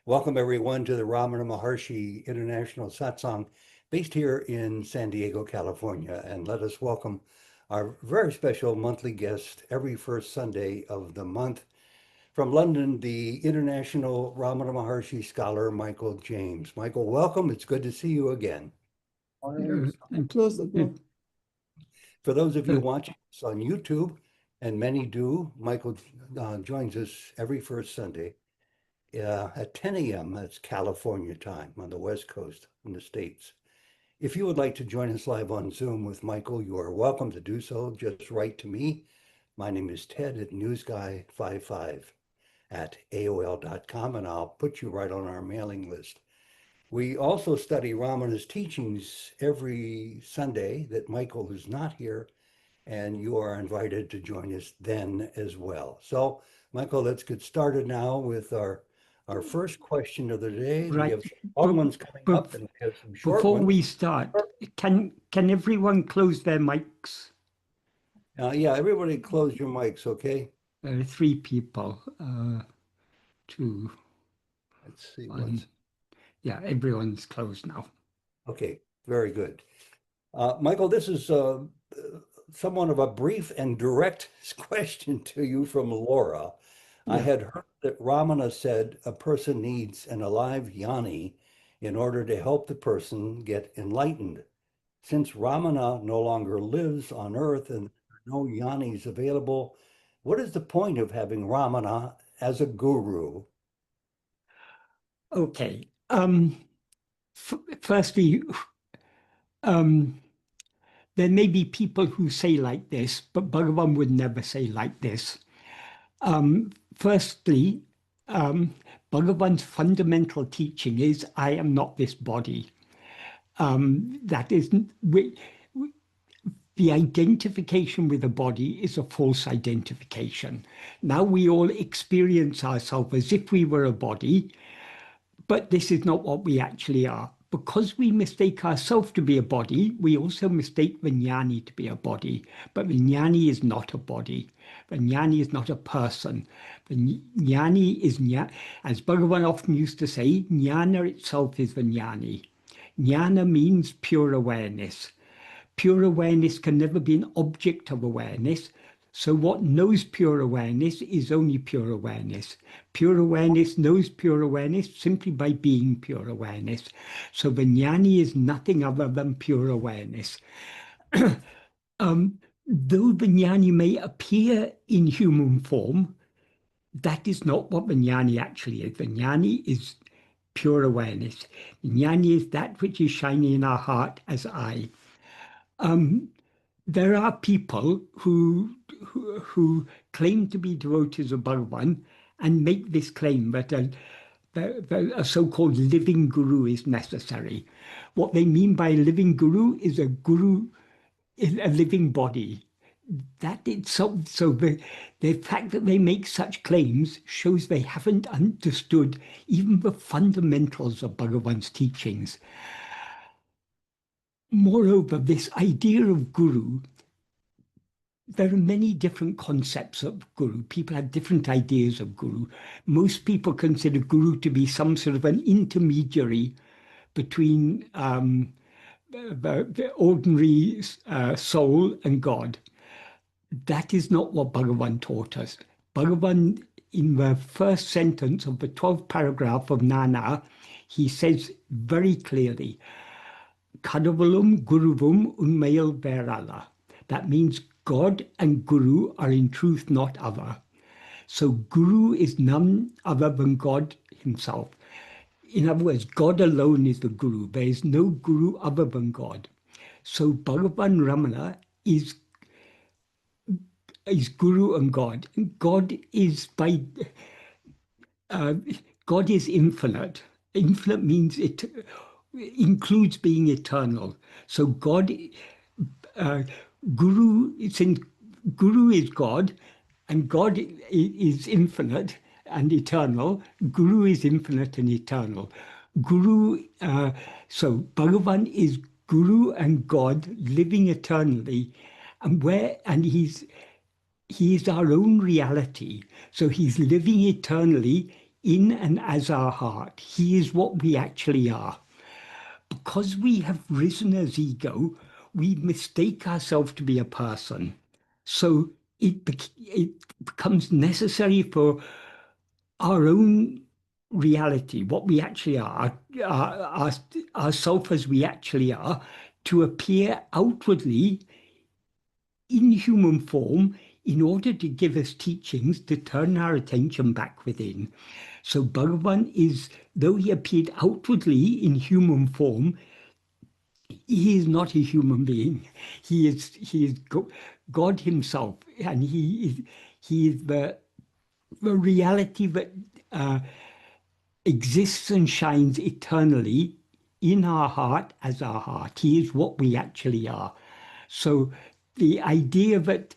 Welcome everyone to the Ramana Maharshi International Satsang based here in San Diego, California. And let us welcome our very special monthly guest every first Sunday of the month. From London, the International Ramana Maharshi scholar, Michael James. Michael, welcome. It's good to see you again. For those of you watching us on YouTube, and many do, Michael joins us every first Sunday at 10 a.m. That's California time on the West Coast in the States. If you would like to join us live on Zoom with Michael, you are welcome to do so. Just write to me. My name is Ted at newsguy55@aol.com, and I'll put you right on our mailing list. We also study Ramana's teachings every Sunday that Michael is not here, and you are invited to join us then as well. So, Michael, let's get started now with our first question of the day. Right. We have some long ones coming up and we have some short Before ones. we start, can everyone close their mics? Yeah, everybody close your mics, okay? 3 people. 2. Let's see. Yeah, everyone's closed now. Okay, very good. Michael, this is somewhat of a brief and direct question to you from Laura. Yeah. I had heard that Ramana said a person needs an alive yoni in order to help the person get enlightened. Since Ramana no longer lives on Earth and no yanis available, what is the point of having Ramana as a guru? Okay. Firstly, there may be people who say like this, but Bhagavan would never say like this. Firstly, Bhagavan's fundamental teaching is, I am not this body. That is, the identification with a body is a false identification. Now we all experience ourselves as if we were a body, but this is not what we actually are. Because we mistake ourselves to be a body, we also mistake Vijnani to be a body. But Vijnani is not a body. Vijnani is not a person. Vijnani is, as Bhagavan often used to say, Jnana itself is Vijnani. Jnana means pure awareness. Pure awareness can never be an object of awareness. So what knows pure awareness is only pure awareness. Pure awareness knows pure awareness simply by being pure awareness. So Vijnani is nothing other than pure awareness. Though Vijnani may appear in human form, that is not what Vijnani actually is. Vijnani is pure awareness. Vijnani is that which is shining in our heart as I. There are people who claim to be devotees of Bhagavan and make this claim that a so-called living guru is necessary. What they mean by a living guru is a living body. That itself, so the fact that they make such claims shows they haven't understood even the fundamentals of Bhagavan's teachings. Moreover, this idea of guru, there are many different concepts of guru. People have different ideas of guru. Most people consider guru to be some sort of an intermediary between the ordinary soul and God. That is not what Bhagavan taught us. Bhagavan, in the first sentence of the 12th paragraph of Nana, he says very clearly, Kadavalum Guruvum Unmayal Verala. That means God and Guru are in truth not other. So Guru is none other than God himself. In other words, God alone is the Guru. There is no Guru other than God. So Bhagavan Ramana is Guru and God. God is God is infinite. Infinite means it includes being eternal. So God, Guru is God, and God is infinite and eternal. Guru is infinite and eternal. So Bhagavan is Guru and God living eternally, and he is our own reality. So he's living eternally in and as our heart. He is what we actually are. Because we have risen as ego, we mistake ourselves to be a person. So it becomes necessary for our own reality, what we actually are, our self as we actually are, to appear outwardly in human form in order to give us teachings to turn our attention back within. So Bhagavan is, though he appeared outwardly in human form, he is not a human being. He is God himself, and he is the reality that exists and shines eternally in our heart as our heart. He is what we actually are. So the idea that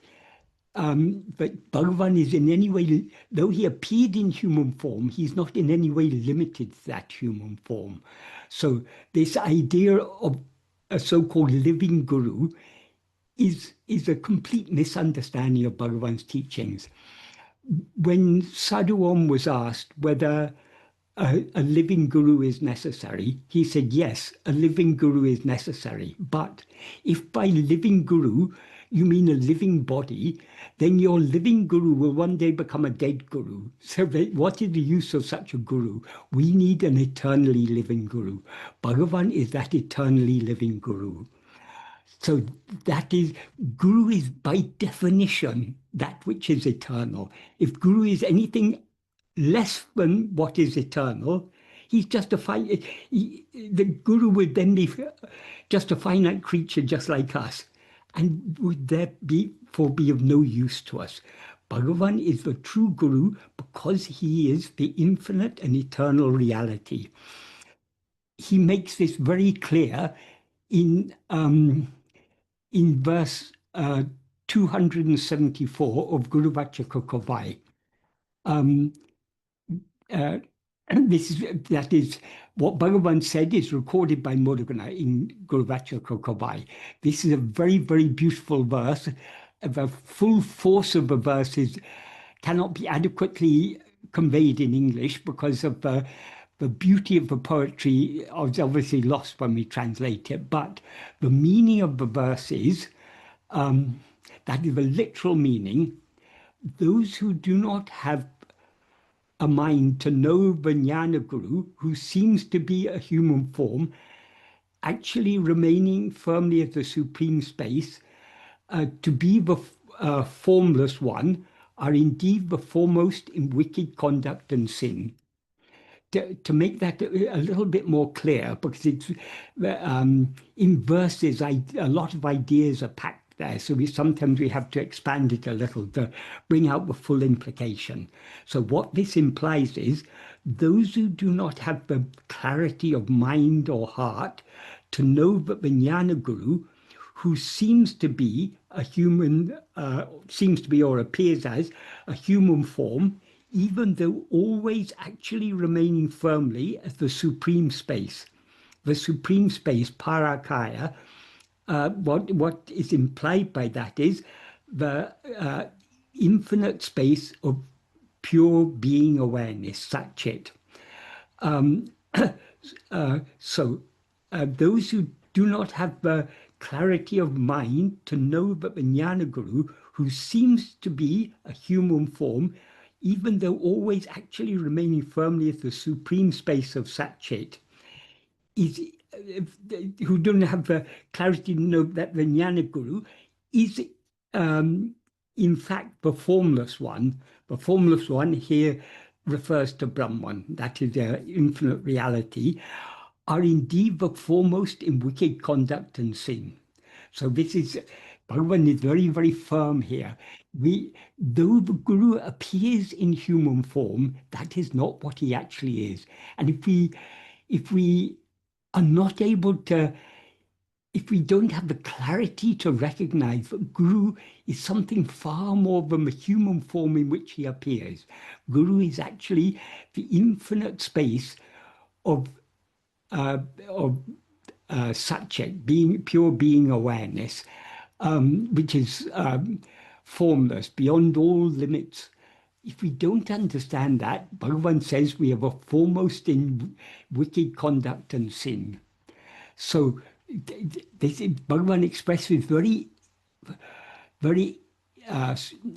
Bhagavan is in any way, though he appeared in human form, he's not in any way limited to that human form. So this idea of a so-called living guru is a complete misunderstanding of Bhagavan's teachings. When Sadhu Om was asked whether a living guru is necessary, he said, yes, a living guru is necessary. But if by living guru you mean a living body, then your living guru will one day become a dead guru. So what is the use of such a guru? We need an eternally living guru. Bhagavan is that eternally living guru. So that is, guru is by definition that which is eternal. If guru is anything less than what is eternal, he's just the guru would then be just a finite creature just like us, and would therefore be of no use to us. Bhagavan is the true guru because he is the infinite and eternal reality. He makes this very clear in verse 274 of Guru Vachaka Kavai. And that is what Bhagavan said is recorded by Murugan in Guru Vachaka Kavai. This is a very, very beautiful verse. The full force of the verse cannot be adequately conveyed in English because of the beauty of the poetry is obviously lost when we translate it. But the meaning of the verse is, that is the literal meaning, those who do not have a mind to know the Jnana Guru, who seems to be a human form, actually remaining firmly at the supreme space, to be the formless one, are indeed the foremost in wicked conduct and sin. To make that a little bit more clear, because it's in verses, a lot of ideas are packed there, so sometimes we have to expand it a little to bring out the full implication. So what this implies is those who do not have the clarity of mind or heart to know that the Jnana Guru, who seems to be a human, or appears as a human form, even though always actually remaining firmly at the supreme space. The supreme space, parakaya, what is implied by that is the infinite space of pure being awareness, Satchit. So those who do not have the clarity of mind to know that the Jnana Guru, who seems to be a human form, even though always actually remaining firmly at the supreme space of Satchit, who don't have the clarity to know that the Jnana Guru is in fact the formless one. The formless one here refers to Brahman, that is their infinite reality, are indeed the foremost in wicked conduct and sin. So this is, Bhagavan is very, very firm here. Though the Guru appears in human form, that is not what he actually is. And if we are not able to, if we don't have the clarity to recognize that Guru is something far more than the human form in which he appears. Guru is actually the infinite space of Satchit, pure being awareness, which is formless, beyond all limits, if we don't understand that, Bhagavan says we have a foremost in wicked conduct and sin. So Bhagavan expresses very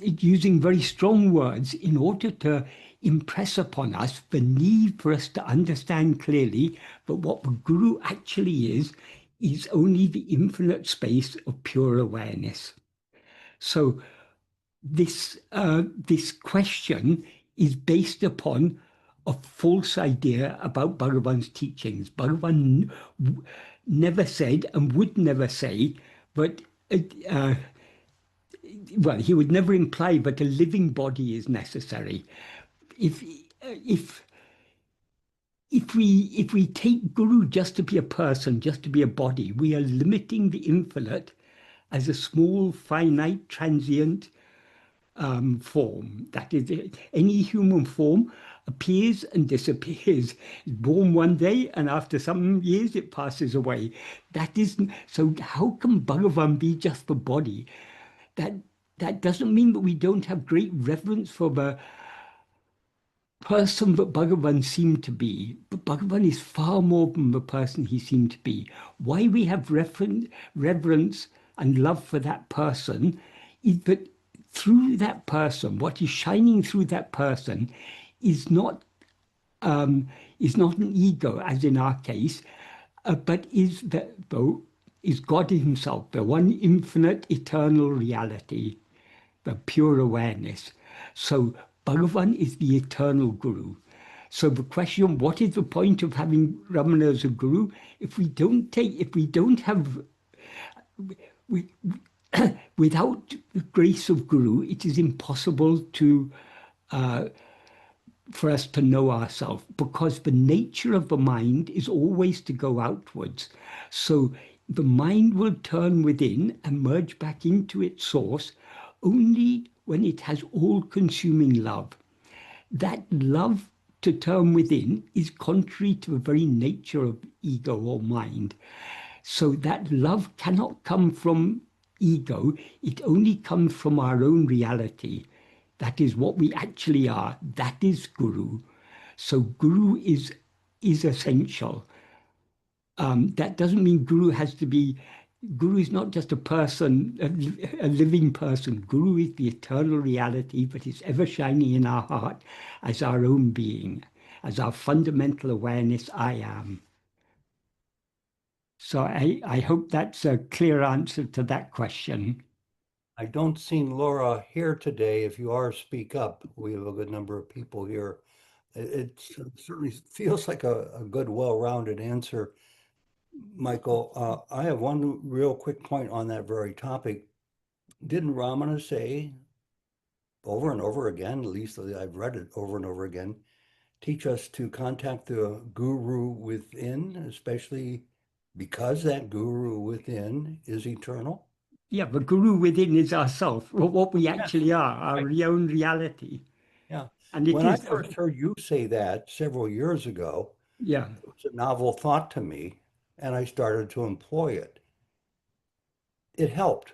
using very strong words in order to impress upon us the need for us to understand clearly that what the Guru actually is only the infinite space of pure awareness. So this question is based upon a false idea about Bhagavan's teachings. Bhagavan never said and would never say, but well, he would never imply that a living body is necessary. If if if we take Guru just to be a person, just to be a body, we are limiting the infinite as a small, finite, transient form. That is, any human form appears and disappears. It's born one day, and after some years, it passes away. That is so. How can Bhagavan be just the body? That doesn't mean that we don't have great reverence for the person that Bhagavan seemed to be. But Bhagavan is far more than the person he seemed to be. Why we have reverence and love for that person is that through that person, what is shining through that person is not an ego, as in our case, but is God Himself, the one infinite eternal reality, the pure awareness. So Bhagavan is the eternal Guru. So the question, what is the point of having Ramana as a Guru? If we don't have, without the grace of Guru, it is impossible for us to know ourselves, because the nature of the mind is always to go outwards. So the mind will turn within and merge back into its source only when it has all-consuming love. That love to turn within is contrary to the very nature of ego or mind. So that love cannot come from ego, it only comes from our own reality. That is what we actually are. That is Guru. So Guru is essential. That doesn't mean Guru is not just a person, a living person. Guru is the eternal reality that is ever shining in our heart as our own being, as our fundamental awareness, I am. So I hope that's a clear answer to that question. I don't see Laura here today. If you are, speak up. We have a good number of people here. It certainly feels like a good, well-rounded answer. Michael, I have one real quick point on that very topic. Didn't Ramana say over and over again, at least I've read it over and over again, teach us to contact the guru within, especially because that guru within is eternal? Yeah, the Guru within is ourself, what we Yes, actually are, our right. own reality. Yeah. And it When I is, first heard you say that several years ago, yeah, it was a novel thought to me, and I started to employ it. It helped.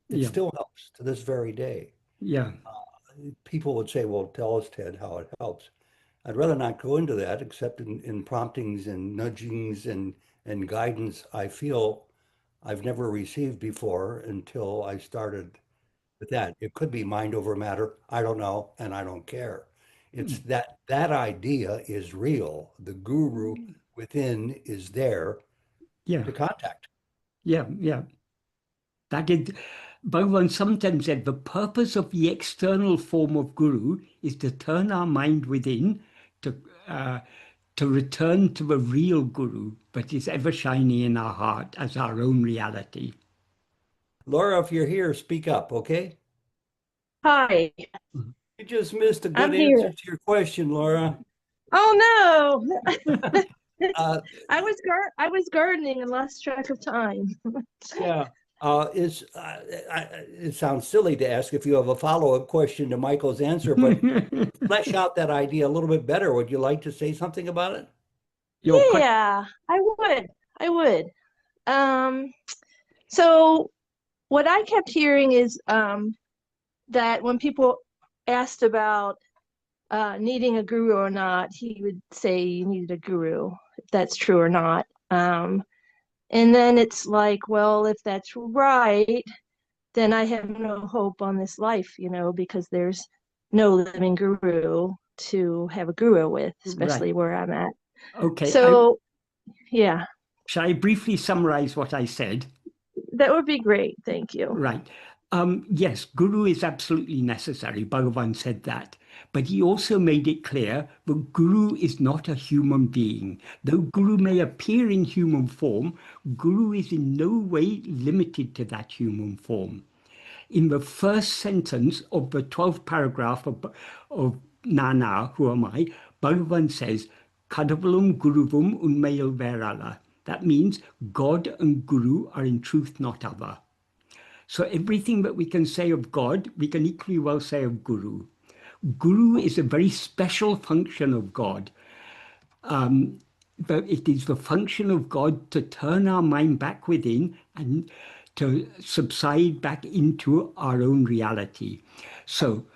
It yeah, still helps to this very day. yeah, People would say, well, tell us, Ted, how it helps. I'd rather not go into that except in promptings and nudgings and guidance I feel I've never received before until I started with that. It could be mind over matter. I don't know, and I don't care. It's that idea is real. The guru within is there yeah, to contact. yeah, yeah. That is, Bhagavan sometimes said the purpose of the external form of Guru is to turn our mind within to uh, to return to the real Guru, but is ever shining in our heart as our own reality. Laura, if you're here, speak up, okay? Hi, You just missed a good I'm answer here. to your question, Laura. Oh no, Uh, I was gardening and lost track of time. yeah, it sounds silly to ask if you have a follow-up question to Michael's answer, but flesh out that idea a little bit better. Would you like to say something about it? Your question. Yeah, I would. I would. Um, so what I kept hearing is that when people asked about needing a guru or not, he would say you needed a guru, if that's true or not. And then it's like, well, if that's right, then I have no hope on this life, because there's no living guru to have a guru with, especially Right. where I'm at. Okay. So, yeah, Shall I briefly summarize what I said? that would be great. Thank you. Right. Yes, guru is absolutely necessary. Bhagavan said that. But he also made it clear that guru is not a human being. Though guru may appear in human form, guru is in no way limited to that human form. In the first sentence of the 12th paragraph of Nana, who am I, Bhagavan says, Kadavalam Guruvum Unmayal Verala. That means God and Guru are in truth not other. So everything that we can say of God, we can equally well say of Guru. Guru is a very special function of God. But it is the function of God to turn our mind back within and to subside back into our own reality. So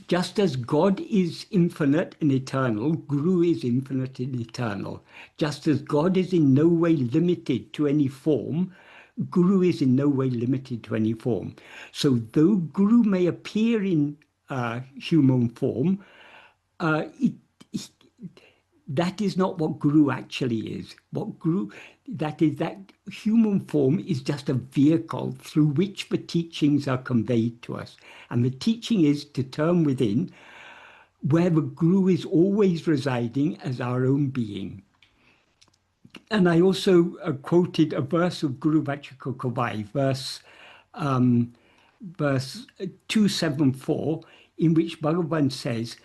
just as God is infinite and eternal, Guru is infinite and eternal. Just as God is in no way limited to any form, Guru is in no way limited to any form. So though Guru may appear in human form, it, that is not what Guru actually is. What Guru, that human form is just a vehicle through which the teachings are conveyed to us. And the teaching is to turn within, where the Guru is always residing as our own being. And I also quoted a verse of Guru Vachika Kovai, verse 274, in which Bhagavan says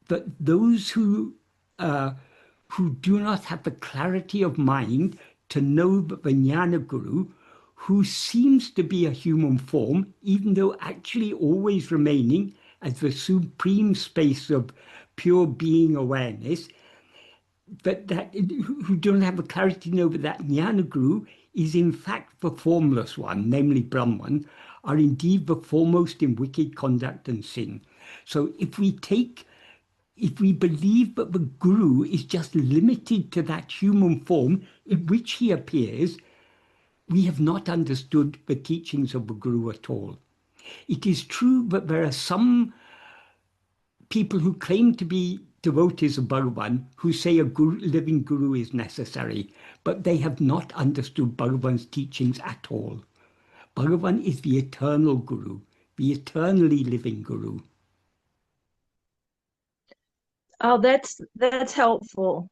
that those who do not have the clarity of mind to know that the Jnana Guru, who seems to be a human form, even though actually always remaining as the supreme space of pure being awareness, but who don't have the clarity to know that that Jnana Guru is in fact the formless one, namely Brahman, are indeed the foremost in wicked conduct and sin. So if we believe that the Guru is just limited to that human form in which he appears, we have not understood the teachings of the Guru at all. It is true that there are some people who claim to be devotees of Bhagavan who say a living Guru is necessary, but they have not understood Bhagavan's teachings at all. Bhagavan is the eternal Guru, the eternally living Guru. Oh, that's helpful.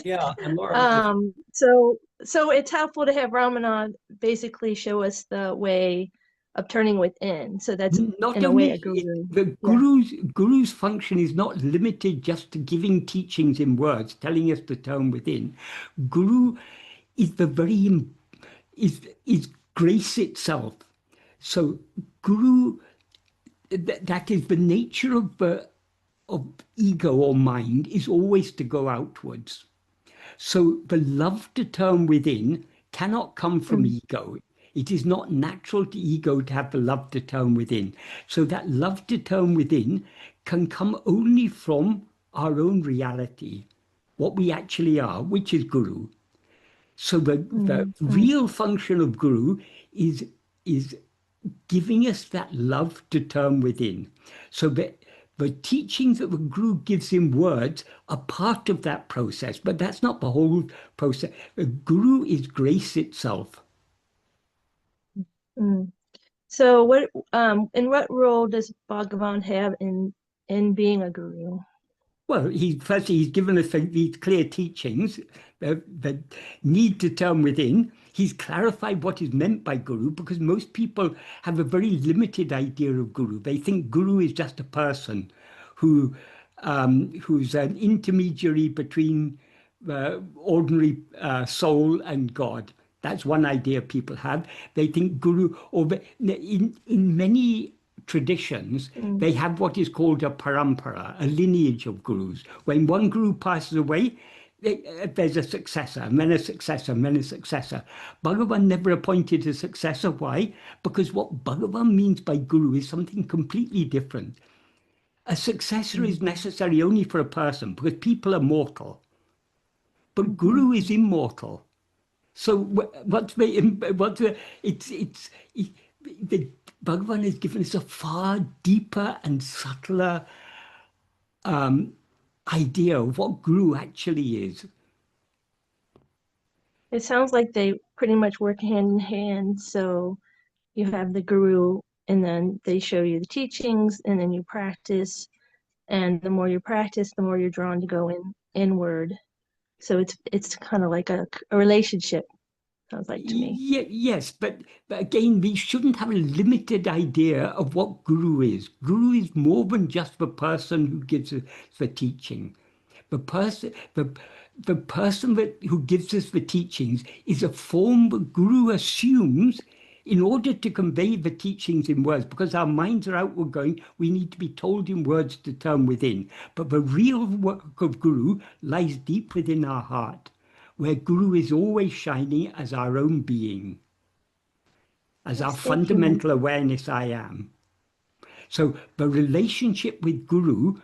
Yeah, and Laura, So it's helpful to have Ramana basically show us the way of turning within. So that's not in a way a guru. the Yeah. guru's function is not limited just to giving teachings in words, telling us to turn within. Guru is the very is grace itself. So Guru, that is the nature of ego or mind, is always to go outwards. So the love to turn within cannot come from ego. It is not natural to ego to have the love to turn within. So that love to turn within can come only from our own reality, what we actually are, which is Guru. So the real function of Guru is giving us that love to turn within. So the teachings that the Guru gives in words are part of that process, but that's not the whole process. The Guru is grace itself. So what in what role does Bhagavan have in being a guru? Well, he's given us these clear teachings that need to turn within. He's clarified what is meant by Guru, because most people have a very limited idea of Guru. They think Guru is just a person who's an intermediary between the ordinary soul and God. That's one idea people have. They think Guru, or in many traditions, they have what is called a parampara, a lineage of gurus. When one guru passes away, there's a successor, and then a successor, and then a successor. Bhagavan never appointed a successor. Why? Because what Bhagavan means by guru is something completely different. A successor is necessary only for a person because people are mortal, but guru is immortal. So the Bhagavan has given us a far deeper and subtler idea of what guru actually is. It sounds like they pretty much work hand in hand. So you have the guru, and then they show you the teachings, and then you practice. And the more you practice, the more you're drawn to go inward. So it's kind of like a relationship, sounds like to me. Yes, but again, we shouldn't have a limited idea of what guru is. Guru is more than just the person who gives us the teaching. The person who gives us the teachings is a form that guru assumes in order to convey the teachings in words, because our minds are outward going, we need to be told in words to turn within. But the real work of guru lies deep within our heart, where guru is always shining as our own being, as our Yes, thank you, fundamental awareness I am. So the relationship with guru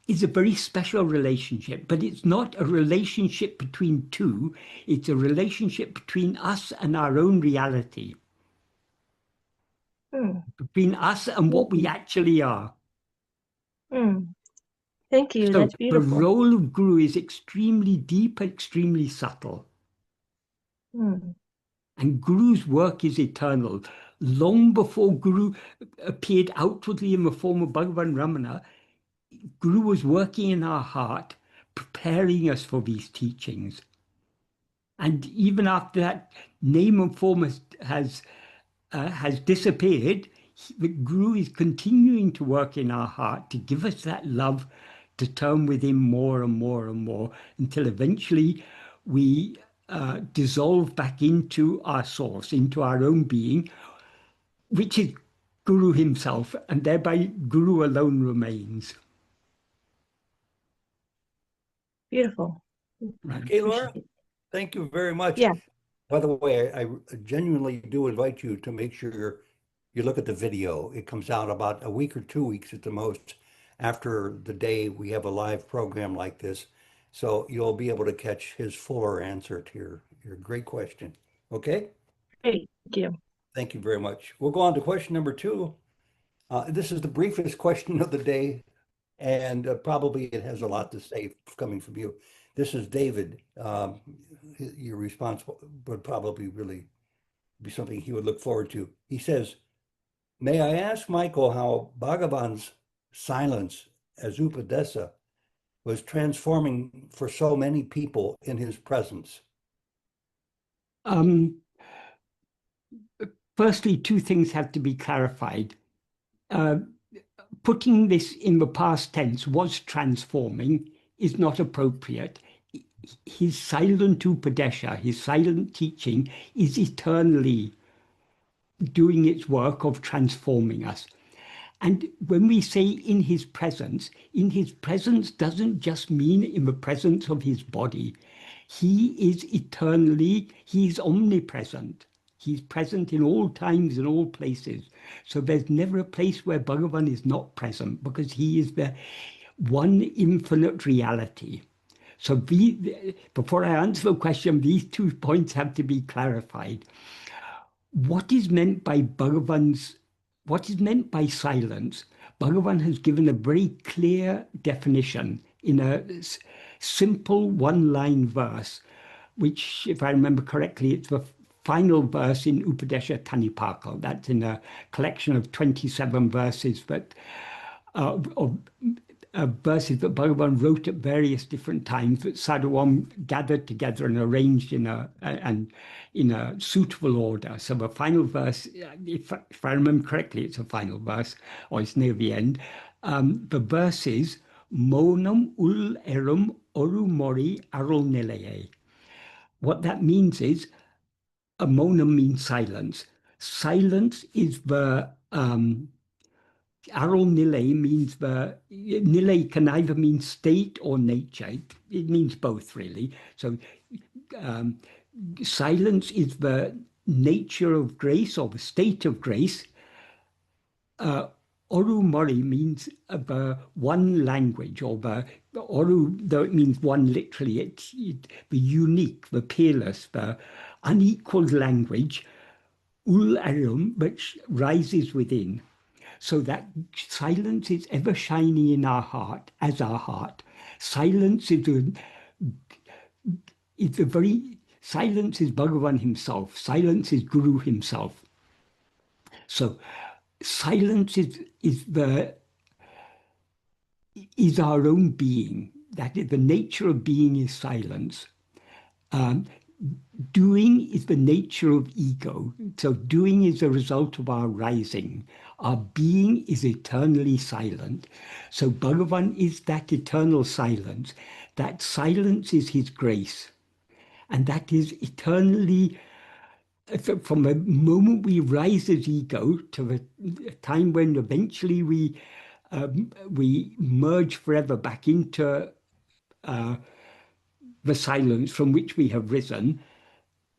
is a very special relationship, but it's not a relationship between two, it's a relationship between us and our own reality, between us and what we actually are. Thank you. So That's the beautiful. role of guru is extremely deep, extremely subtle. And guru's work is eternal. Long before guru appeared outwardly in the form of Bhagavan Ramana, guru was working in our heart, preparing us for these teachings. And even after that name and form has disappeared, the guru is continuing to work in our heart to give us that love to turn within more and more and more until eventually we dissolve back into our source, into our own being, which is guru himself, and thereby guru alone remains. Beautiful. Right. Okay, Laura, thank you very much. Yeah. By the way, I genuinely do invite you to make sure you look at the video. It comes out about a week or 2 weeks at the most after the day we have a live program like this. So you'll be able to catch his fuller answer to your great question. Okay? Great. Thank you. Thank you very much. We'll go on to question number 2. This is the briefest question of the day, and probably it has a lot to say coming from you. This is David. Your response would probably really be something he would look forward to. He says, may I ask Michael how Bhagavan's silence as Upadesa was transforming for so many people in his presence? Firstly, two things have to be clarified. Putting this in the past tense, was transforming, is not appropriate. His silent Upadesha, his silent teaching, is eternally doing its work of transforming us. And when we say in his presence doesn't just mean in the presence of his body. He is eternally, he's omnipresent. He's present in all times and all places. So there's never a place where Bhagavan is not present because he is the one infinite reality. So before I answer the question, these 2 points have to be clarified. What is meant by silence? Bhagavan has given a very clear definition in a simple one-line verse, which, if I remember correctly, it's the final verse in Upadesha Tanipaka. That's in a collection of 27 verses that verses that Bhagavan wrote at various different times that Sadhu Om gathered together and arranged in a suitable order. So the final verse, if I remember correctly, it's a final verse, or it's near the end. The verse is Monam ul erum oru mori arul nilaye. What that means is, monam means silence. Silence is the Arul Nile means Nile can either mean state or nature. It means both, really. So silence is the nature of grace or the state of grace, Oru Mori means one language, or the Oru, though it means one literally, it's the unique, the peerless, the unequaled language, Ul Arum, which rises within. So that silence is ever shining in our heart, as our heart. Silence is silence is Bhagavan himself. Silence is Guru himself. So silence is our own being. That is, the nature of being is silence. Doing is the nature of ego. So doing is a result of our rising. Our being is eternally silent. So Bhagavan is that eternal silence. That silence is his grace. And that is eternally, from the moment we rise as ego to the time when eventually we merge forever back into the silence from which we have risen.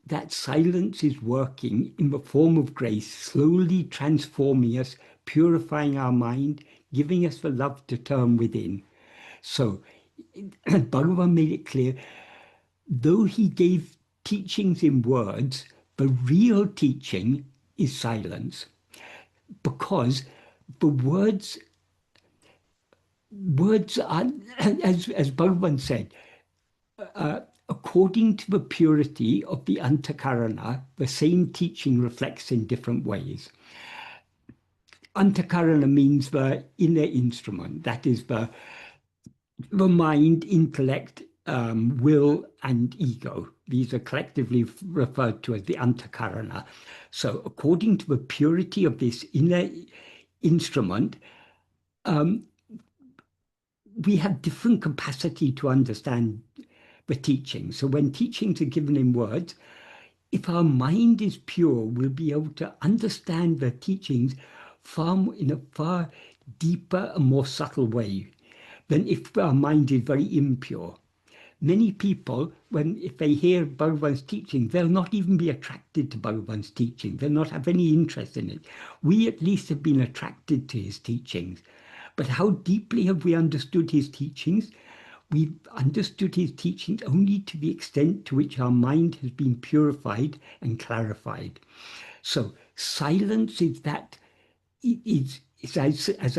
That silence is working in the form of grace, slowly transforming us, purifying our mind, giving us the love to turn within. So Bhagavan made it clear, though he gave teachings in words, the real teaching is silence. Because the words are, as Bhagavan said, according to the purity of the antakarana, the same teaching reflects in different ways. Antakarana means the inner instrument, that is the mind, intellect, will, and ego. These are collectively referred to as the antakarana. So according to the purity of this inner instrument, we have different capacity to understand the teachings. So when teachings are given in words, if our mind is pure, we'll be able to understand the teachings in a far deeper and more subtle way than if our mind is very impure. Many people, if they hear Bhagavan's teaching, they'll not even be attracted to Bhagavan's teaching. They'll not have any interest in it. We at least have been attracted to his teachings. But how deeply have we understood his teachings? We've understood his teachings only to the extent to which our mind has been purified and clarified. So silence is that, as I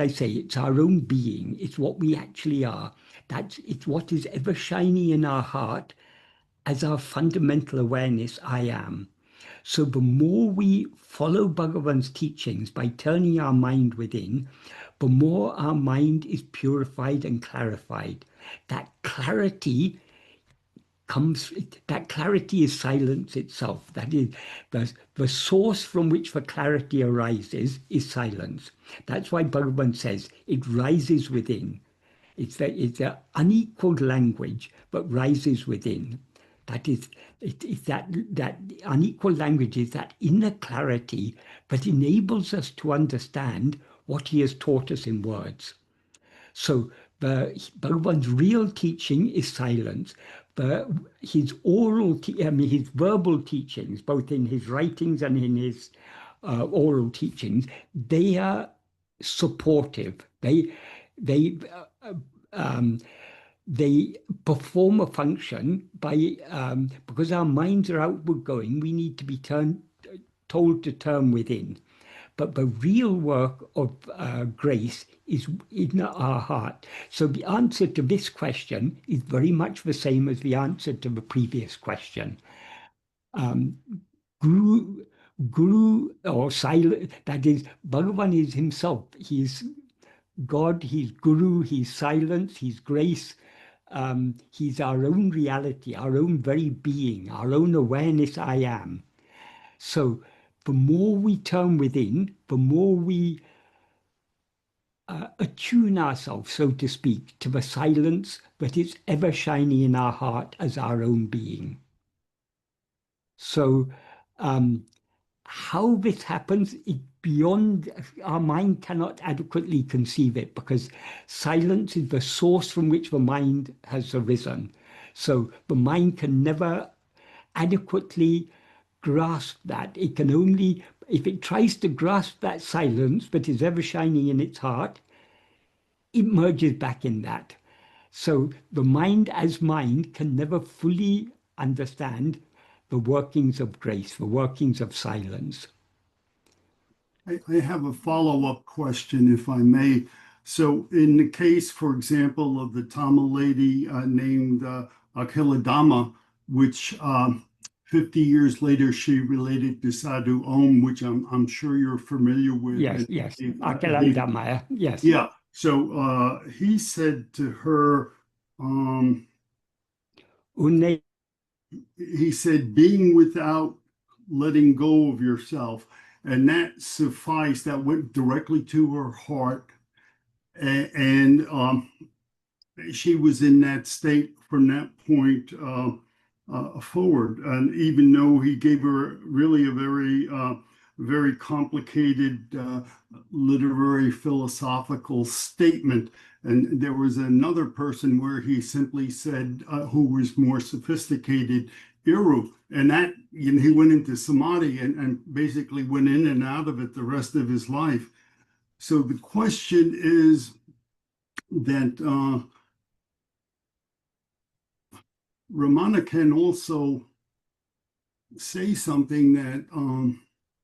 say, it's our own being. It's what we actually are. It's what is ever shining in our heart as our fundamental awareness, I am. So the more we follow Bhagavan's teachings by turning our mind within, the more our mind is purified and clarified. That clarity is silence itself. That is, the source from which the clarity arises is silence. That's why Bhagavan says it rises within. It's an unequaled language, but rises within. That is, that unequal language is that inner clarity that enables us to understand what he has taught us in words. So Bhagavan's real teaching is silence. His his verbal teachings, both in his writings and in his oral teachings, they are supportive. They perform a function by because our minds are outward going. We need to be told to turn within. But the real work of grace is in our heart. So the answer to this question is very much the same as the answer to the previous question. Guru or silent, that is, Bhagavan is himself. He is God, he's Guru, he's silence, he's grace. He's our own reality, our own very being, our own awareness, I am. So the more we turn within, the more we attune ourselves, so to speak, to the silence that is ever shining in our heart as our own being. So how this happens is beyond, our mind cannot adequately conceive it, because silence is the source from which the mind has arisen. So the mind can never adequately grasp that. It can only, if it tries to grasp that silence but is ever shining in its heart, it merges back in that. So the mind as mind can never fully understand the workings of grace, the workings of silence. I have a follow-up question, if I may. So in the case, for example, of the Tamil lady named Akhiladama, which 50 years later she related to Sadhu Om, which I'm sure you're familiar with. Yes, And yes. he- Akilandamaya, yes. Yeah. So he said to her, Une, he said, being without letting go of yourself. And that sufficed, that went directly to her heart. And she was in that state from that point forward. And even though he gave her really a very complicated literary philosophical statement. And there was another person where he simply said, who was more sophisticated, Iru. And that, you know, he went into samadhi and basically went in and out of it the rest of his life. So the question is that Ramana can also say something that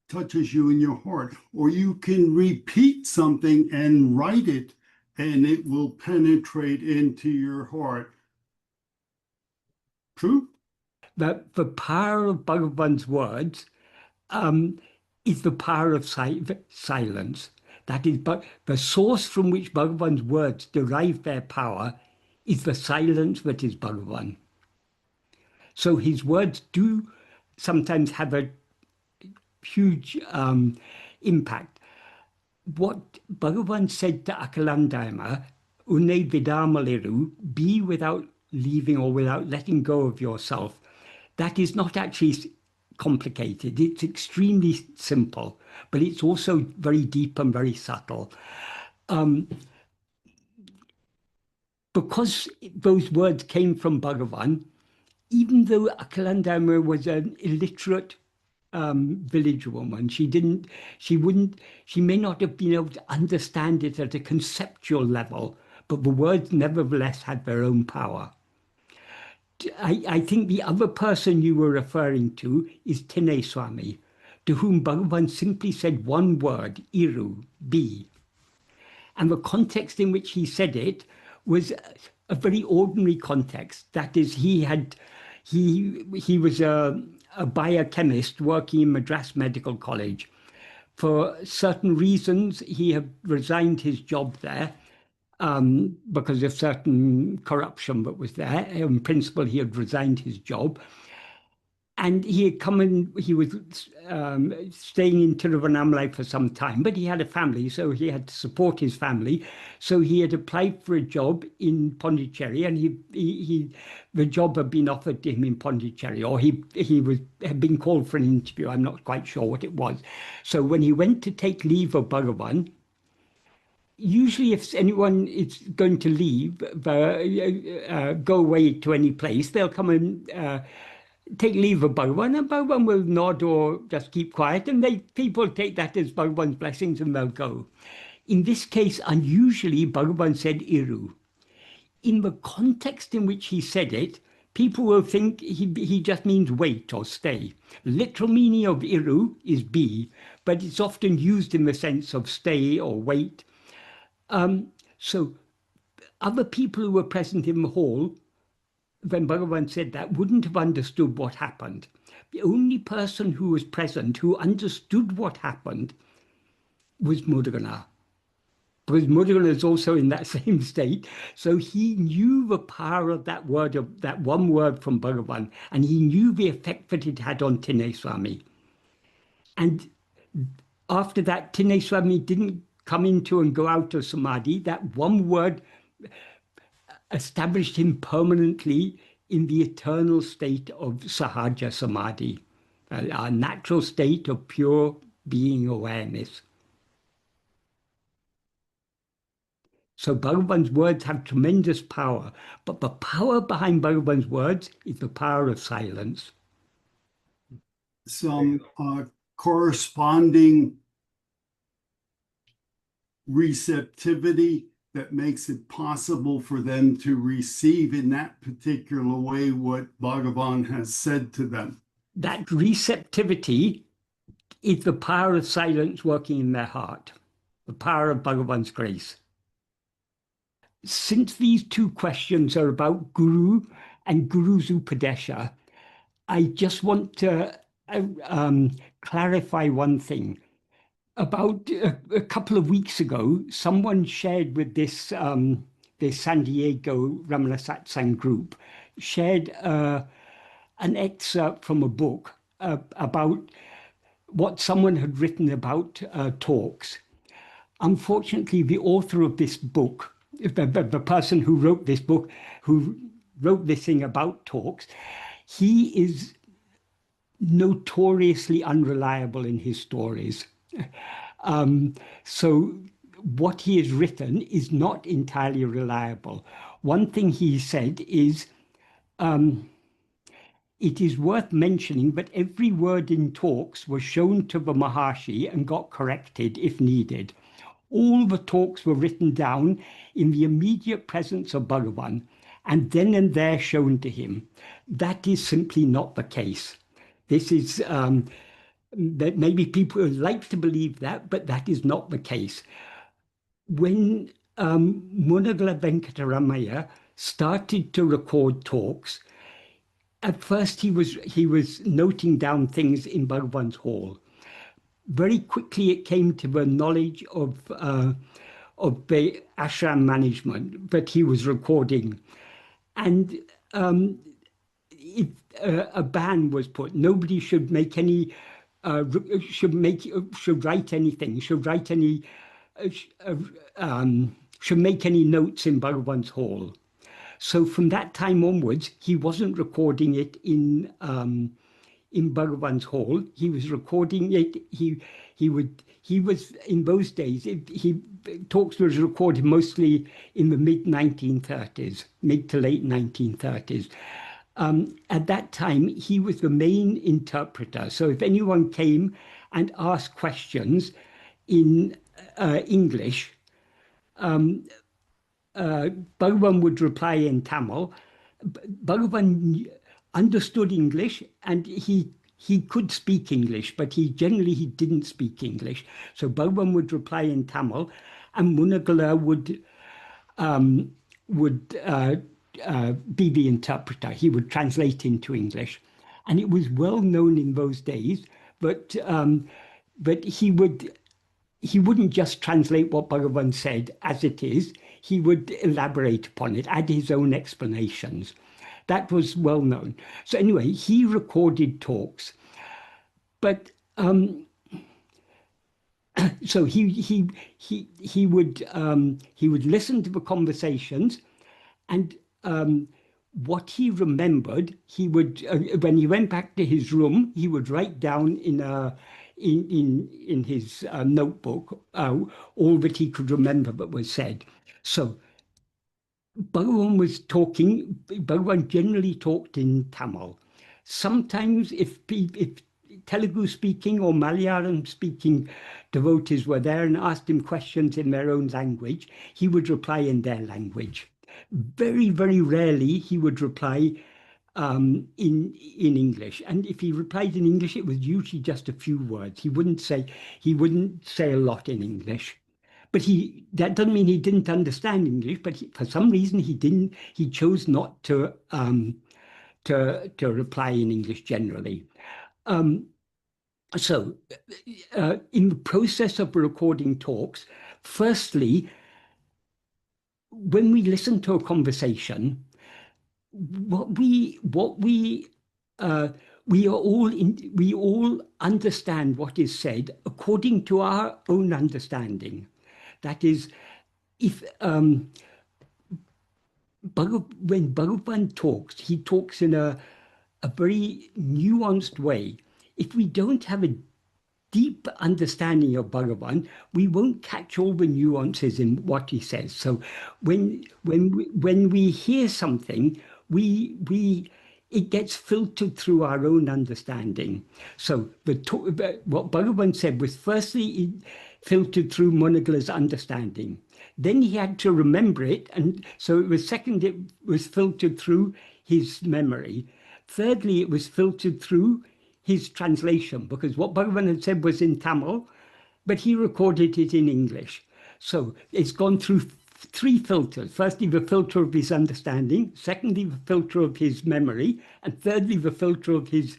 touches you in your heart, or you can repeat something and write it, and it will penetrate into your heart. True? that the power of Bhagavan's words is the power of silence. That is, but the source from which Bhagavan's words derive their power is the silence that is Bhagavan. So his words do sometimes have a huge impact. What Bhagavan said to Akalandama, Une vidamaliru, be without leaving or without letting go of yourself, that is not actually complicated. It's extremely simple, but it's also very deep and very subtle. Because those words came from Bhagavan, even though Akalandama was an illiterate village woman, she may not have been able to understand it at a conceptual level, but the words nevertheless had their own power. I think the other person you were referring to is Tine Swami, to whom Bhagavan simply said one word, Iru, be. And the context in which he said it was a very ordinary context. That is, he was a biochemist working in Madras Medical College. For certain reasons, he had resigned his job there because of certain corruption that was there. In principle, he had resigned his job. And he had come in, he was staying in Tiruvannamalai for some time, but he had a family, so he had to support his family. So he had applied for a job in Pondicherry, and the job had been offered to him in Pondicherry, or he had been called for an interview. I'm not quite sure what it was. So when he went to take leave of Bhagavan, usually if anyone is going to leave, go away to any place, they'll come and take leave of Bhagavan, and Bhagavan will nod or just keep quiet, and people take that as Bhagavan's blessings and they'll go. In this case, unusually, Bhagavan said Iru. In the context in which he said it, people will think he just means wait or stay. Literal meaning of Iru is be, but it's often used in the sense of stay or wait. So other people who were present in the hall when Bhagavan said that, wouldn't have understood what happened. The only person who was present who understood what happened was Mudragana. Because Mudragana is also in that same state. So he knew the power of that word, of that one word from Bhagavan, and he knew the effect that it had on Tine Swami. And after that, Tine Swami didn't come into and go out of samadhi. That one word established him permanently in the eternal state of Sahaja Samadhi, our natural state of pure being awareness. So Bhagavan's words have tremendous power, but the power behind Bhagavan's words is the power of silence. Some corresponding receptivity that makes it possible for them to receive in that particular way what Bhagavan has said to them. That receptivity is the power of silence working in their heart, the power of Bhagavan's grace. Since these two questions are about Guru and Guru's Upadesha, I just want to clarify one thing. About a couple of weeks ago, someone shared with this this San Diego Ramana Satsang group, shared an excerpt from a book about what someone had written about talks. Unfortunately, the author of this book, the person who wrote this book, who wrote this thing about talks, he is notoriously unreliable in his stories. So what he has written is not entirely reliable. One thing he said is, it is worth mentioning that every word in talks was shown to the Maharshi and got corrected if needed. All the talks were written down in the immediate presence of Bhagavan and then and there shown to him. That is simply not the case. This is, that maybe people would like to believe that, but that is not the case. When Munagala Venkataramaya started to record talks, at first he was noting down things in Bhagavan's hall. Very quickly it came to the knowledge of the ashram management that he was recording, and a ban was put. Nobody should make any should write anything, should make any notes in Bhagavan's hall. So from that time onwards, he wasn't recording it in Bhagavan's hall. He was recording it. He was in those days. Talks was recorded mostly in the mid to late 1930s. At that time, he was the main interpreter. So if anyone came and asked questions in English, Bhagavan would reply in Tamil. Bhagavan understood English and he could speak English, but he didn't speak English. So Bhagavan would reply in Tamil, and Munagala would be the interpreter. He would translate into English, and it was well known in those days that he wouldn't just translate what Bhagavan said as it is. He would elaborate upon it, add his own explanations. That was well known. So anyway, he recorded talks, but so he would listen to the conversations, and what he remembered, he would when he went back to his room, he would write down in his notebook all that he could remember that was said. So Bhagavan generally talked in Tamil. Sometimes if Telugu speaking or Malayalam speaking devotees were there and asked him questions in their own language, he would reply in their language. Very, very rarely he would reply in English. And if he replied in English, it was usually just a few words. He wouldn't say a lot in English. But that doesn't mean he didn't understand English, but for some reason he chose not to reply in English generally. So in the process of recording talks, firstly, when we listen to a conversation, we all understand what is said according to our own understanding. That is, when Bhagavan talks, he talks in a very nuanced way. If we don't have a deep understanding of Bhagavan, we won't catch all the nuances in what he says. So when we hear something, it it gets filtered through our own understanding. So what Bhagavan said was firstly it filtered through Munagala's understanding. Then he had to remember it, and so it was second, it was filtered through his memory. Thirdly, it was filtered through his translation, because what Bhagavan had said was in Tamil, but he recorded it in English. So it's gone through three filters. Firstly, the filter of his understanding. Secondly, the filter of his memory. And thirdly, the filter of his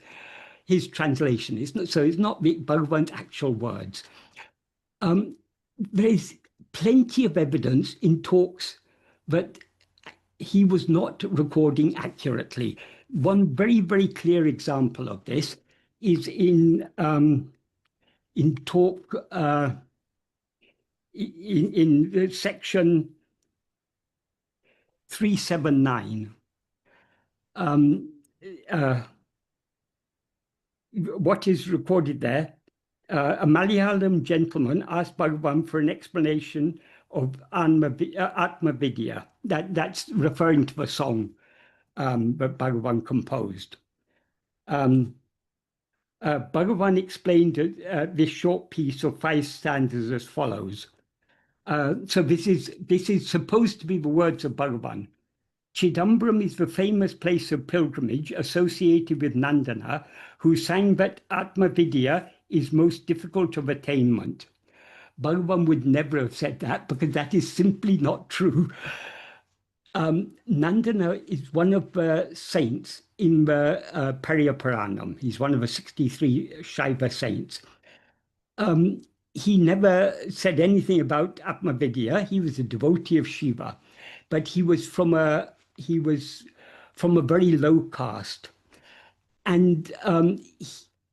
translation. It's not Bhagavan's actual words. There's plenty of evidence in talks that he was not recording accurately. One very, very clear example of this is in talk in section 379. What is recorded there? A Malayalam gentleman asked Bhagavan for an explanation of Atma-vichara. That's referring to the song that Bhagavan composed. Bhagavan explained this short piece of 5 stanzas as follows. So this is supposed to be the words of Bhagavan. Chidambaram is the famous place of pilgrimage associated with Nandana, who sang that Atma-vichara is most difficult of attainment. Bhagavan would never have said that, because that is simply not true. Nandana is one of the saints in the Pariyaparanam. He's one of the 63 Shaiva saints. He never said anything about Atma-vichara. He was a devotee of Shiva, but he was from a very low caste, and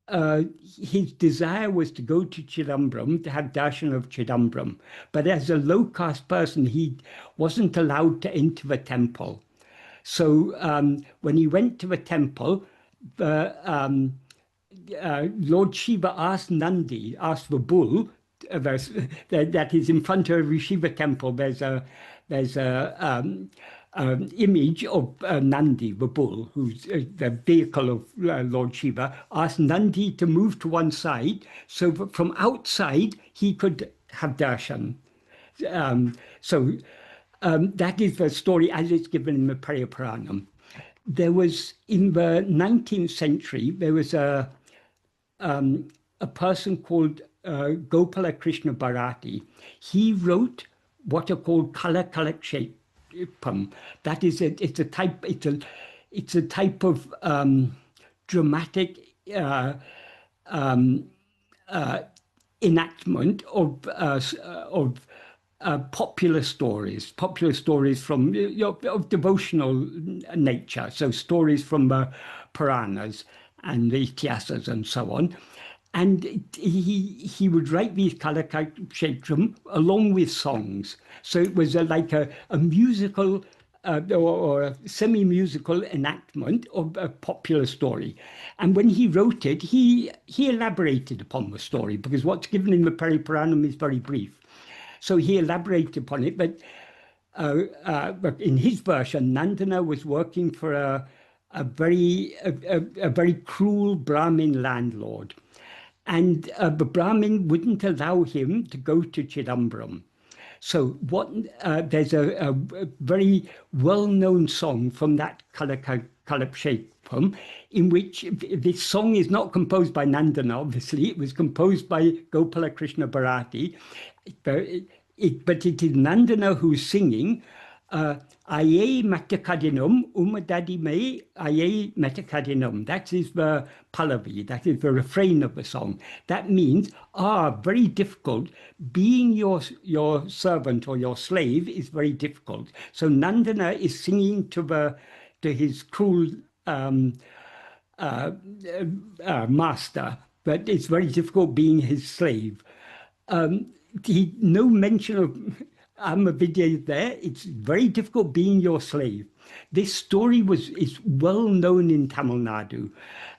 his desire was to go to Chidambaram, to have darshan of Chidambaram. But as a low caste person, he wasn't allowed to enter the temple. So when he went to the temple, Lord Shiva asked the bull, that is in front of every Shiva temple, there's a image of Nandi, the bull, who's the vehicle of Lord Shiva, asked Nandi to move to one side so that from outside he could have darshan. That is the story as it's given in the Pariyaparanam. There was, in the 19th century, there was a person called Gopala Krishna Bharati. He wrote what are called Kala Kalakshepam. That is it's a type of dramatic enactment of popular stories from of devotional nature. So stories from the Puranas and the Ityasas and so on. And he would write these Kalakshepam along with songs. So it was like a musical or a semi-musical enactment of a popular story. And when he wrote it, he elaborated upon the story, because what's given in the Pariyaparanam is very brief. So he elaborated upon it. But in his version, Nandana was working for a very cruel Brahmin landlord. And the Brahmin wouldn't allow him to go to Chidambaram. So there's a very well-known song from that Kalakshepam, in which this song is not composed by Nandana, obviously. It was composed by Gopala Krishna Bharati. But it is Nandana who's singing, Aye Matakadinum, Umadadi Me, Aye Matakadinum. That is the Pallavi, that is the refrain of the song. That means, very difficult. Being your servant or your slave is very difficult. So Nandana is singing to his cruel master, but it's very difficult being his slave. No mention of Atma-vichara there. It's very difficult being your slave. This story is well known in Tamil Nadu.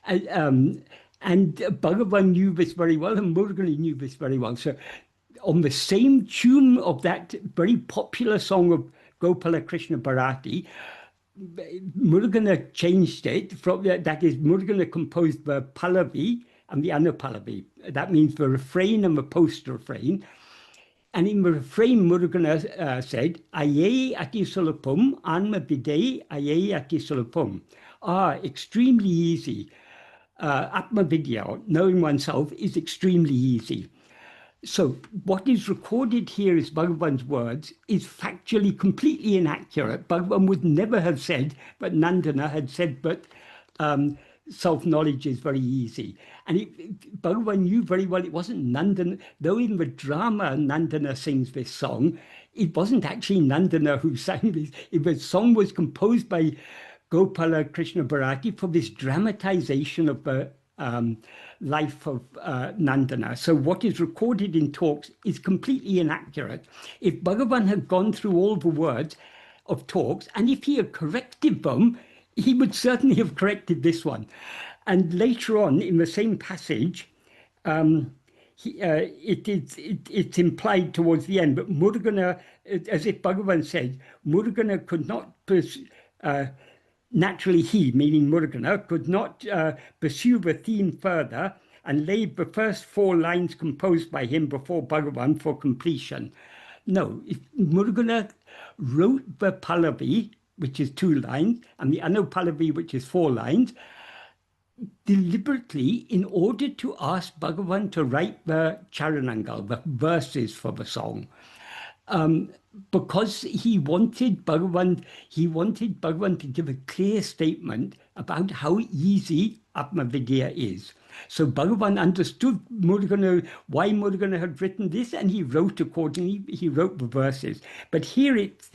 And Bhagavan knew this very well, and Murugan knew this very well. So on the same tune of that very popular song of Gopala Krishna Bharati, Murugan changed it from that is Murugan composed the Pallavi and the Anupallavi. That means the refrain and the post-refrain. And in the refrain, Murugan said, Aye ati sulapum, anma bide, aye ati sulapum. Extremely easy. Atma-vichara, knowing oneself, is extremely easy. So what is recorded here is Bhagavan's words is factually completely inaccurate. Bhagavan would never have said, but Nandana had said, but self-knowledge is very easy. And Bhagavan knew very well it wasn't Nandana, though in the drama Nandana sings this song, it wasn't actually Nandana who sang this. The song was composed by Gopala Krishna Bharati for this dramatization of the life of Nandana. So what is recorded in talks is completely inaccurate. If Bhagavan had gone through all the words of talks, and if he had corrected them, he would certainly have corrected this one. And later on in the same passage, it's implied towards the end, but Murugana, as if Bhagavan said, Murugana could not naturally he, meaning Murugana, could not pursue the theme further and laid the first 4 lines composed by him before Bhagavan for completion. No, if Murugana wrote the Pallavi, which is 2 lines, and the Anupallavi, which is 4 lines, deliberately in order to ask Bhagavan to write the charanangal, the verses for the song. Because he wanted Bhagavan to give a clear statement about how easy Atma-vichara is. So Bhagavan understood why Murugana had written this, and he wrote accordingly. He wrote the verses. But here it's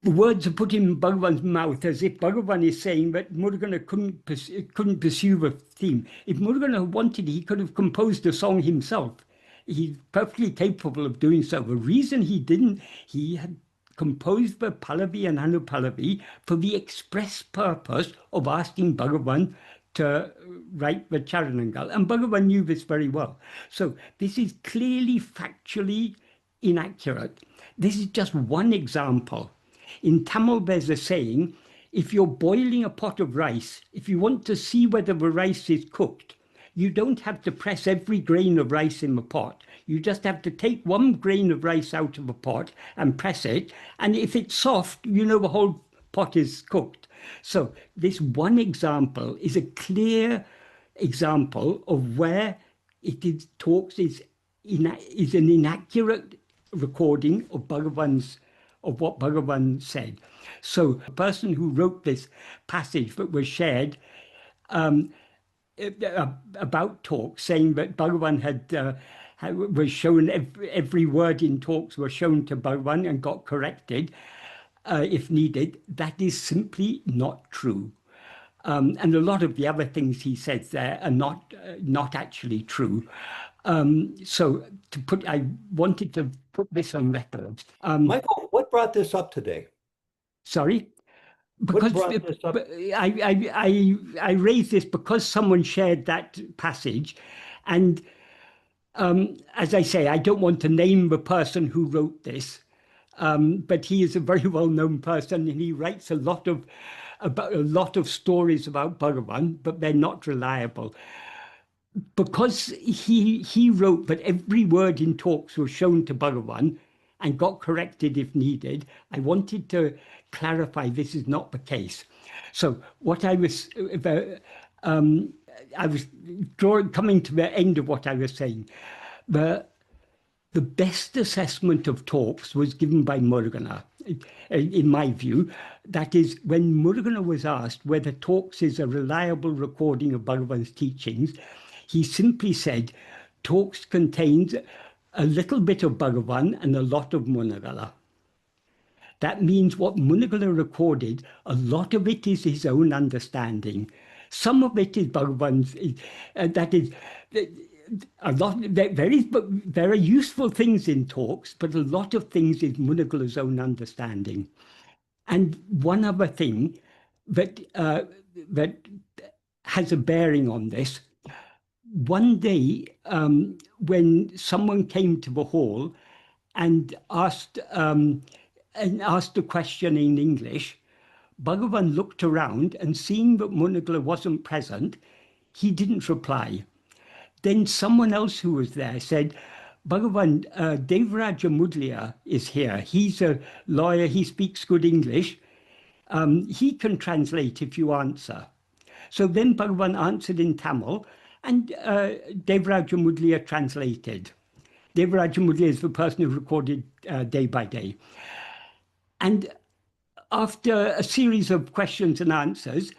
the words are put in Bhagavan's mouth as if Bhagavan is saying that Murugana couldn't pursue the theme. If Murugana wanted, he could have composed the song himself. He's perfectly capable of doing so. The reason he didn't, he had composed the Pallavi and Anupallavi for the express purpose of asking Bhagavan to write the charanangal. And Bhagavan knew this very well. So this is clearly factually inaccurate. This is just one example. In Tamil, there's a saying, if you're boiling a pot of rice, if you want to see whether the rice is cooked, you don't have to press every grain of rice in the pot. You just have to take 1 grain of rice out of the pot and press it. And if it's soft, you know the whole pot is cooked. So this one example is a clear example of where talks is an inaccurate recording of what Bhagavan said. So the person who wrote this passage that was shared about talks, saying that Bhagavan was shown, every word in talks was shown to Bhagavan and got corrected if needed, that is simply not true. And a lot of the other things he says there are not actually true. So I wanted to put this on record. Michael, what brought this up today? Sorry? What brought this up? I raised this because someone shared that passage. And as I say, I don't want to name the person who wrote this, but he is a very well-known person, and he writes a lot of stories about Bhagavan, but they're not reliable. Because he wrote that every word in talks was shown to Bhagavan and got corrected if needed, I wanted to clarify this is not the case. So what I was coming to the end of what I was saying. The best assessment of talks was given by Murugana, in my view. That is, when Murugana was asked whether talks is a reliable recording of Bhagavan's teachings, he simply said, talks contains a little bit of Bhagavan and a lot of Munagala. That means what Munagala recorded, a lot of it is his own understanding. Some of it is Bhagavan's, that is, a lot, there are useful things in talks, but a lot of things is Munagala's own understanding. And one other thing that has a bearing on this, one day when someone came to the hall and asked and asked a question in English, Bhagavan looked around and seeing that Munagala wasn't present, he didn't reply. Then someone else who was there said, Bhagavan, Devaraja Mudliya is here. He's a lawyer. He speaks good English. He can translate if you answer. So then Bhagavan answered in Tamil, and Devaraja Mudliya translated. Devaraja Mudliya is the person who recorded day by day. And after a series of questions and answers,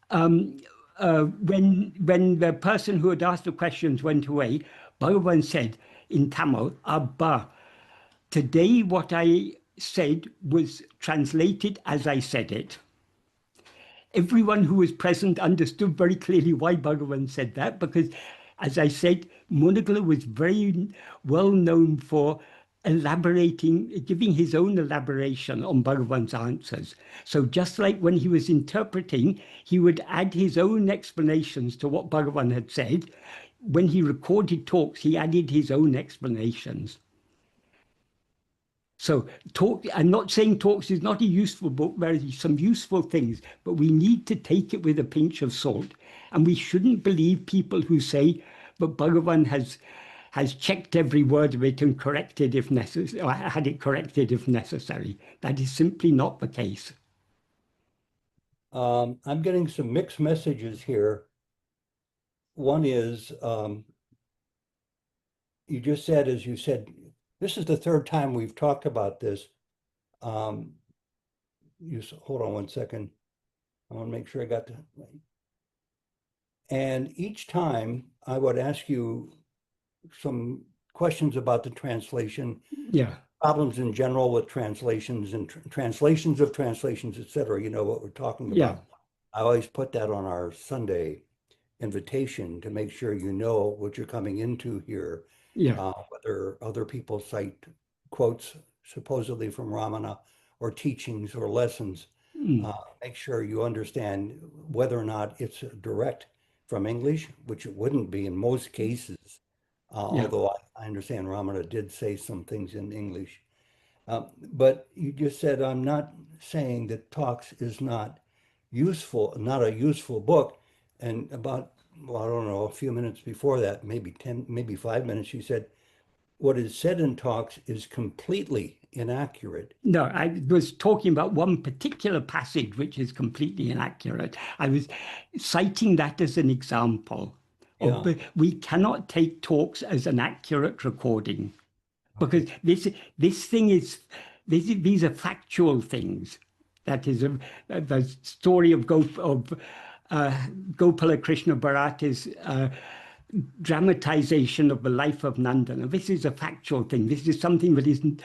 when the person who had asked the questions went away, Bhagavan said in Tamil, Abba, today what I said was translated as I said it. Everyone who was present understood very clearly why Bhagavan said that, because, as I said, Munagala was very well known for elaborating, giving his own elaboration on Bhagavan's answers. So just like when he was interpreting, he would add his own explanations to what Bhagavan had said. When he recorded talks, he added his own explanations. So I'm not saying Talks is not a useful book. There are some useful things, but we need to take it with a pinch of salt. And we shouldn't believe people who say, but Bhagavan has checked every word of it and corrected if necessary, or had it corrected if necessary. That is simply not the case. I'm getting some mixed messages here. One is, you just said, as you said, this is the third time we've talked about this. Hold on one second. I want to make sure I got that right. And each time I would ask you some questions about the translation, problems in general with translations and translations of translations, etc. You know what we're talking about. I always put that on our Sunday invitation to make sure you know what you're coming into here. Whether other people cite quotes supposedly from Ramana or teachings or lessons, make sure you understand whether or not it's direct from English, which it wouldn't be in most cases, although I understand Ramana did say some things in English. But you just said, I'm not saying that Talks is not useful, not a useful book. And about, well, I don't know, a few minutes before that, maybe 10, maybe 5 minutes, you said, what is said in Talks is completely inaccurate. No, I was talking about one particular passage which is completely inaccurate. I was citing that as an example. We cannot take Talks as an accurate recording, because these are factual things. That is the story of Gopala Krishna Bharati's dramatization of the life of Nandana. This is a factual thing. This is something that isn't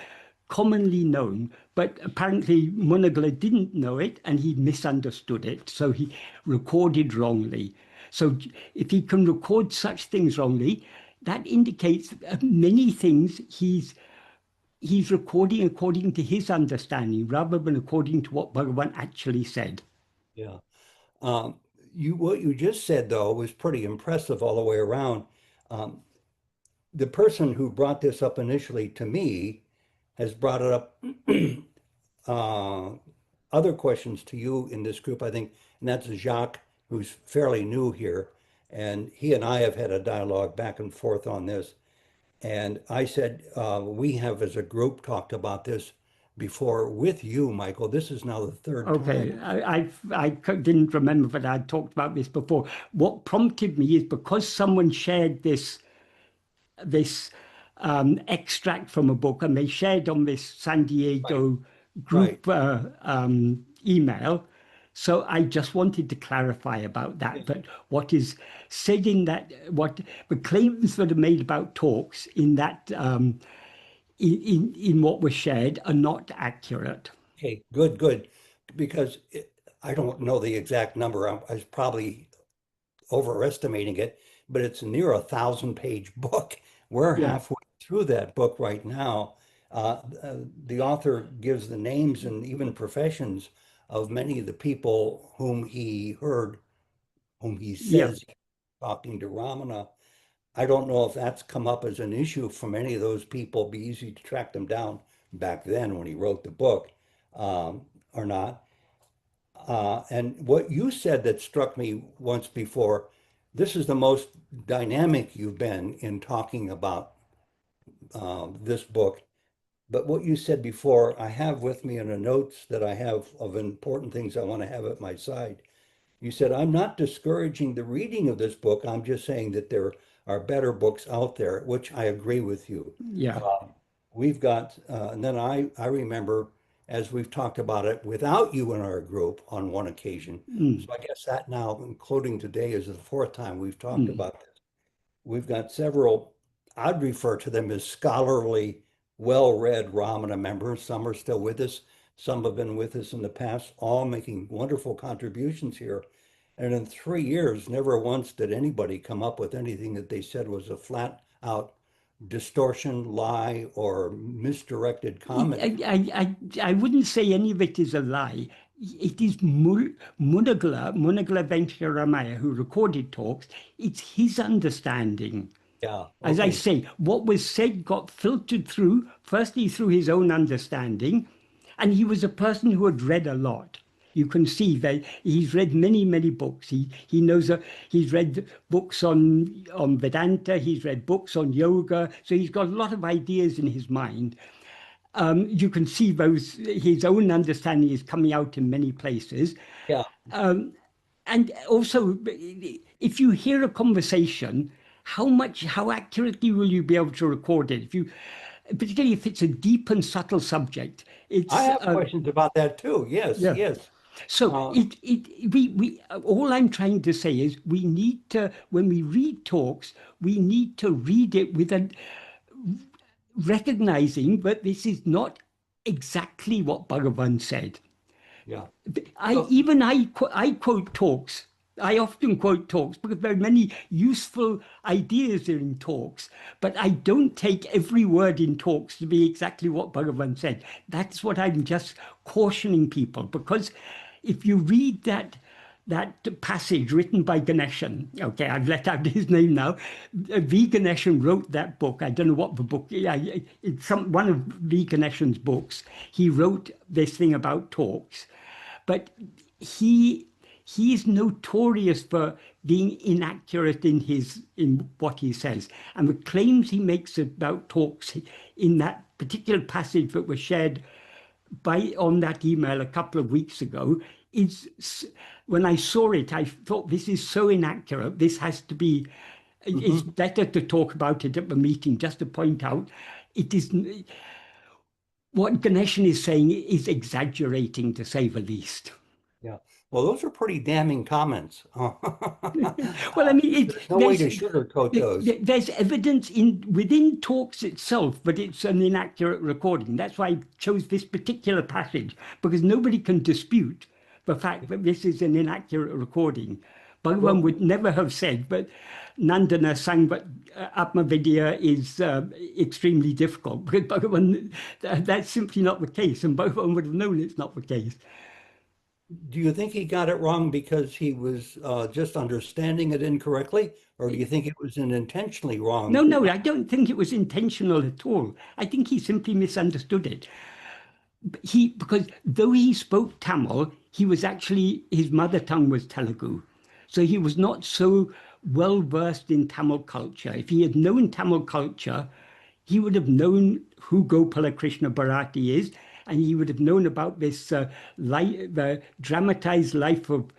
commonly known, but apparently Munagala didn't know it and he misunderstood it, so he recorded wrongly. So if he can record such things wrongly, that indicates many things he's recording according to his understanding rather than according to what Bhagavan actually said. Yeah. What you just said, though, was pretty impressive all the way around. The person who brought this up initially to me has brought it up other questions to you in this group, I think, and that's Jacques, who's fairly new here. And he and I have had a dialogue back and forth on this. And I said, we have as a group talked about this before with you, Michael. This is now the third time. I didn't remember that I'd talked about this before. What prompted me is because someone shared this extract from a book, and they shared on this San Diego group email. So I just wanted to clarify about that. But what is said in that, what the claims that are made about Talks in that in what was shared are not accurate. Okay, good. Because I don't know the exact number. I was probably overestimating it, but it's near 1,000-page book. We're halfway through that book right now. The author gives the names and even professions of many of the people whom he heard, whom he says talking to Ramana. I don't know if that's come up as an issue from any of those people. Be easy to track them down back then when he wrote the book or not. And what you said that struck me once before, this is the most dynamic you've been in talking about this book. But what you said before, I have with me in the notes that I have of important things I want to have at my side. You said, I'm not discouraging the reading of this book. I'm just saying that there are better books out there, which I agree with you. Yeah. We've got, and then I remember as we've talked about it without you in our group on one occasion. Mm. So I guess that now, including today, is the fourth time we've talked about this. We've got several, I'd refer to them as scholarly, well-read Ramana members. Some are still with us. Some have been with us in the past, all making wonderful contributions here. And in 3 years, never once did anybody come up with anything that they said was a flat out distortion, lie, or misdirected comment. I wouldn't say any of it is a lie. It is Munagala Venkaramaya, who recorded talks. It's his understanding. Yeah. As I say, what was said got filtered through, firstly through his own understanding, and he was a person who had read a lot. You can see that he's read many, many books. He knows he's read books on Vedanta. He's read books on yoga. So he's got a lot of ideas in his mind. You can see his own understanding is coming out in many places. Yeah. And also, if you hear a conversation, how accurately will you be able to record it? Particularly if it's a deep and subtle subject. I have questions about that too. Yes, yeah. yes. So all I'm trying to say is we need to, when we read talks, we need to read it with recognizing that this is not exactly what Bhagavan said. Yeah. I quote talks. I often quote talks because there are many useful ideas in talks, but I don't take every word in talks to be exactly what Bhagavan said. That's what I'm just cautioning people, because if you read that passage written by Ganeshan, okay, I've let out his name now. V. Ganeshan wrote that book. I don't know what the book. It's one of V. Ganeshan's books. He wrote this thing about talks, but he is notorious for being inaccurate in what he says, and the claims he makes about talks in that particular passage that was shared on that email a couple of weeks ago is, when I saw it, I thought, this is so inaccurate. This has to be. It's better to talk about it at the meeting, just to point out it is. What Ganeshan is saying is exaggerating, to say the least. Yeah. Well, those are pretty damning comments. Well, I mean, there's no way to sugarcoat those. There's evidence within talks itself, but it's an inaccurate recording. That's why I chose this particular passage, because nobody can dispute the fact that this is an inaccurate recording. Bhagavan would never have said, but Nandana sang, but Atma-vichara is extremely difficult, because Bhagavan, that's simply not the case, and Bhagavan would have known it's not the case. Do you think he got it wrong because he was just understanding it incorrectly, or do you think it was an intentionally wrong? No, I don't think it was intentional at all. I think he simply misunderstood it. Because though he spoke Tamil, his mother tongue was Telugu. So he was not so well versed in Tamil culture. If he had known Tamil culture, he would have known who Gopala Krishna Bharati is, and he would have known about this the dramatized life of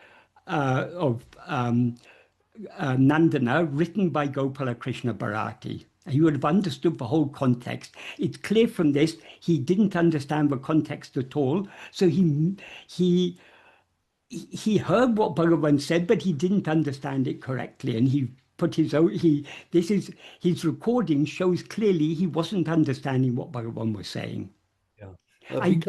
Nandana, written by Gopala Krishna Bharati. He would have understood the whole context. It's clear from this he didn't understand the context at all. So he heard what Bhagavan said, but he didn't understand it correctly, and he put his own. His recording shows clearly he wasn't understanding what Bhagavan was saying. I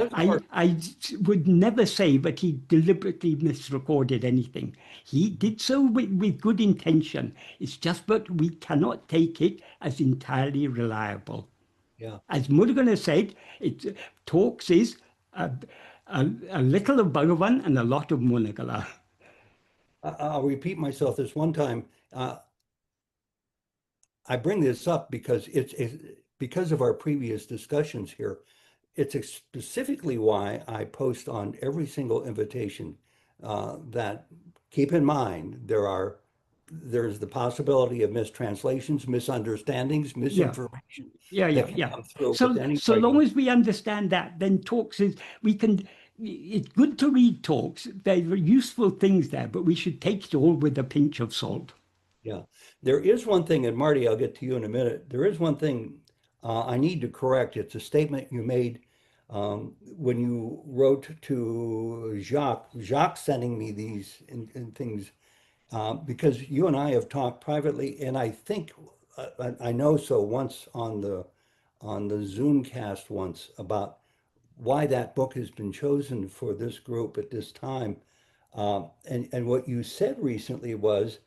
would never say that he deliberately misrecorded anything. He did so with good intention. It's just that we cannot take it as entirely reliable. Yeah. As Murugan has said, talks is a little of Bhagavan and a lot of Munagala. I'll repeat myself this one time. I bring this up because it's because of our previous discussions here. it's specifically why I post on every single invitation that keep in mind there's the possibility of mistranslations, misunderstandings, misinformation that can come through with any So long writing. as we understand that, then talks is it's good to read talks. There are useful things there, but we should take it all with a pinch of salt. Yeah, there is one thing, and Marty, I'll get to you in a minute. There is one thing I need to correct. It's a statement you made when you wrote to Jacques. Jacques sending me these and things because you and I have talked privately, and I think I know so once on the Zoomcast once about why that book has been chosen for this group at this time. And what you said recently was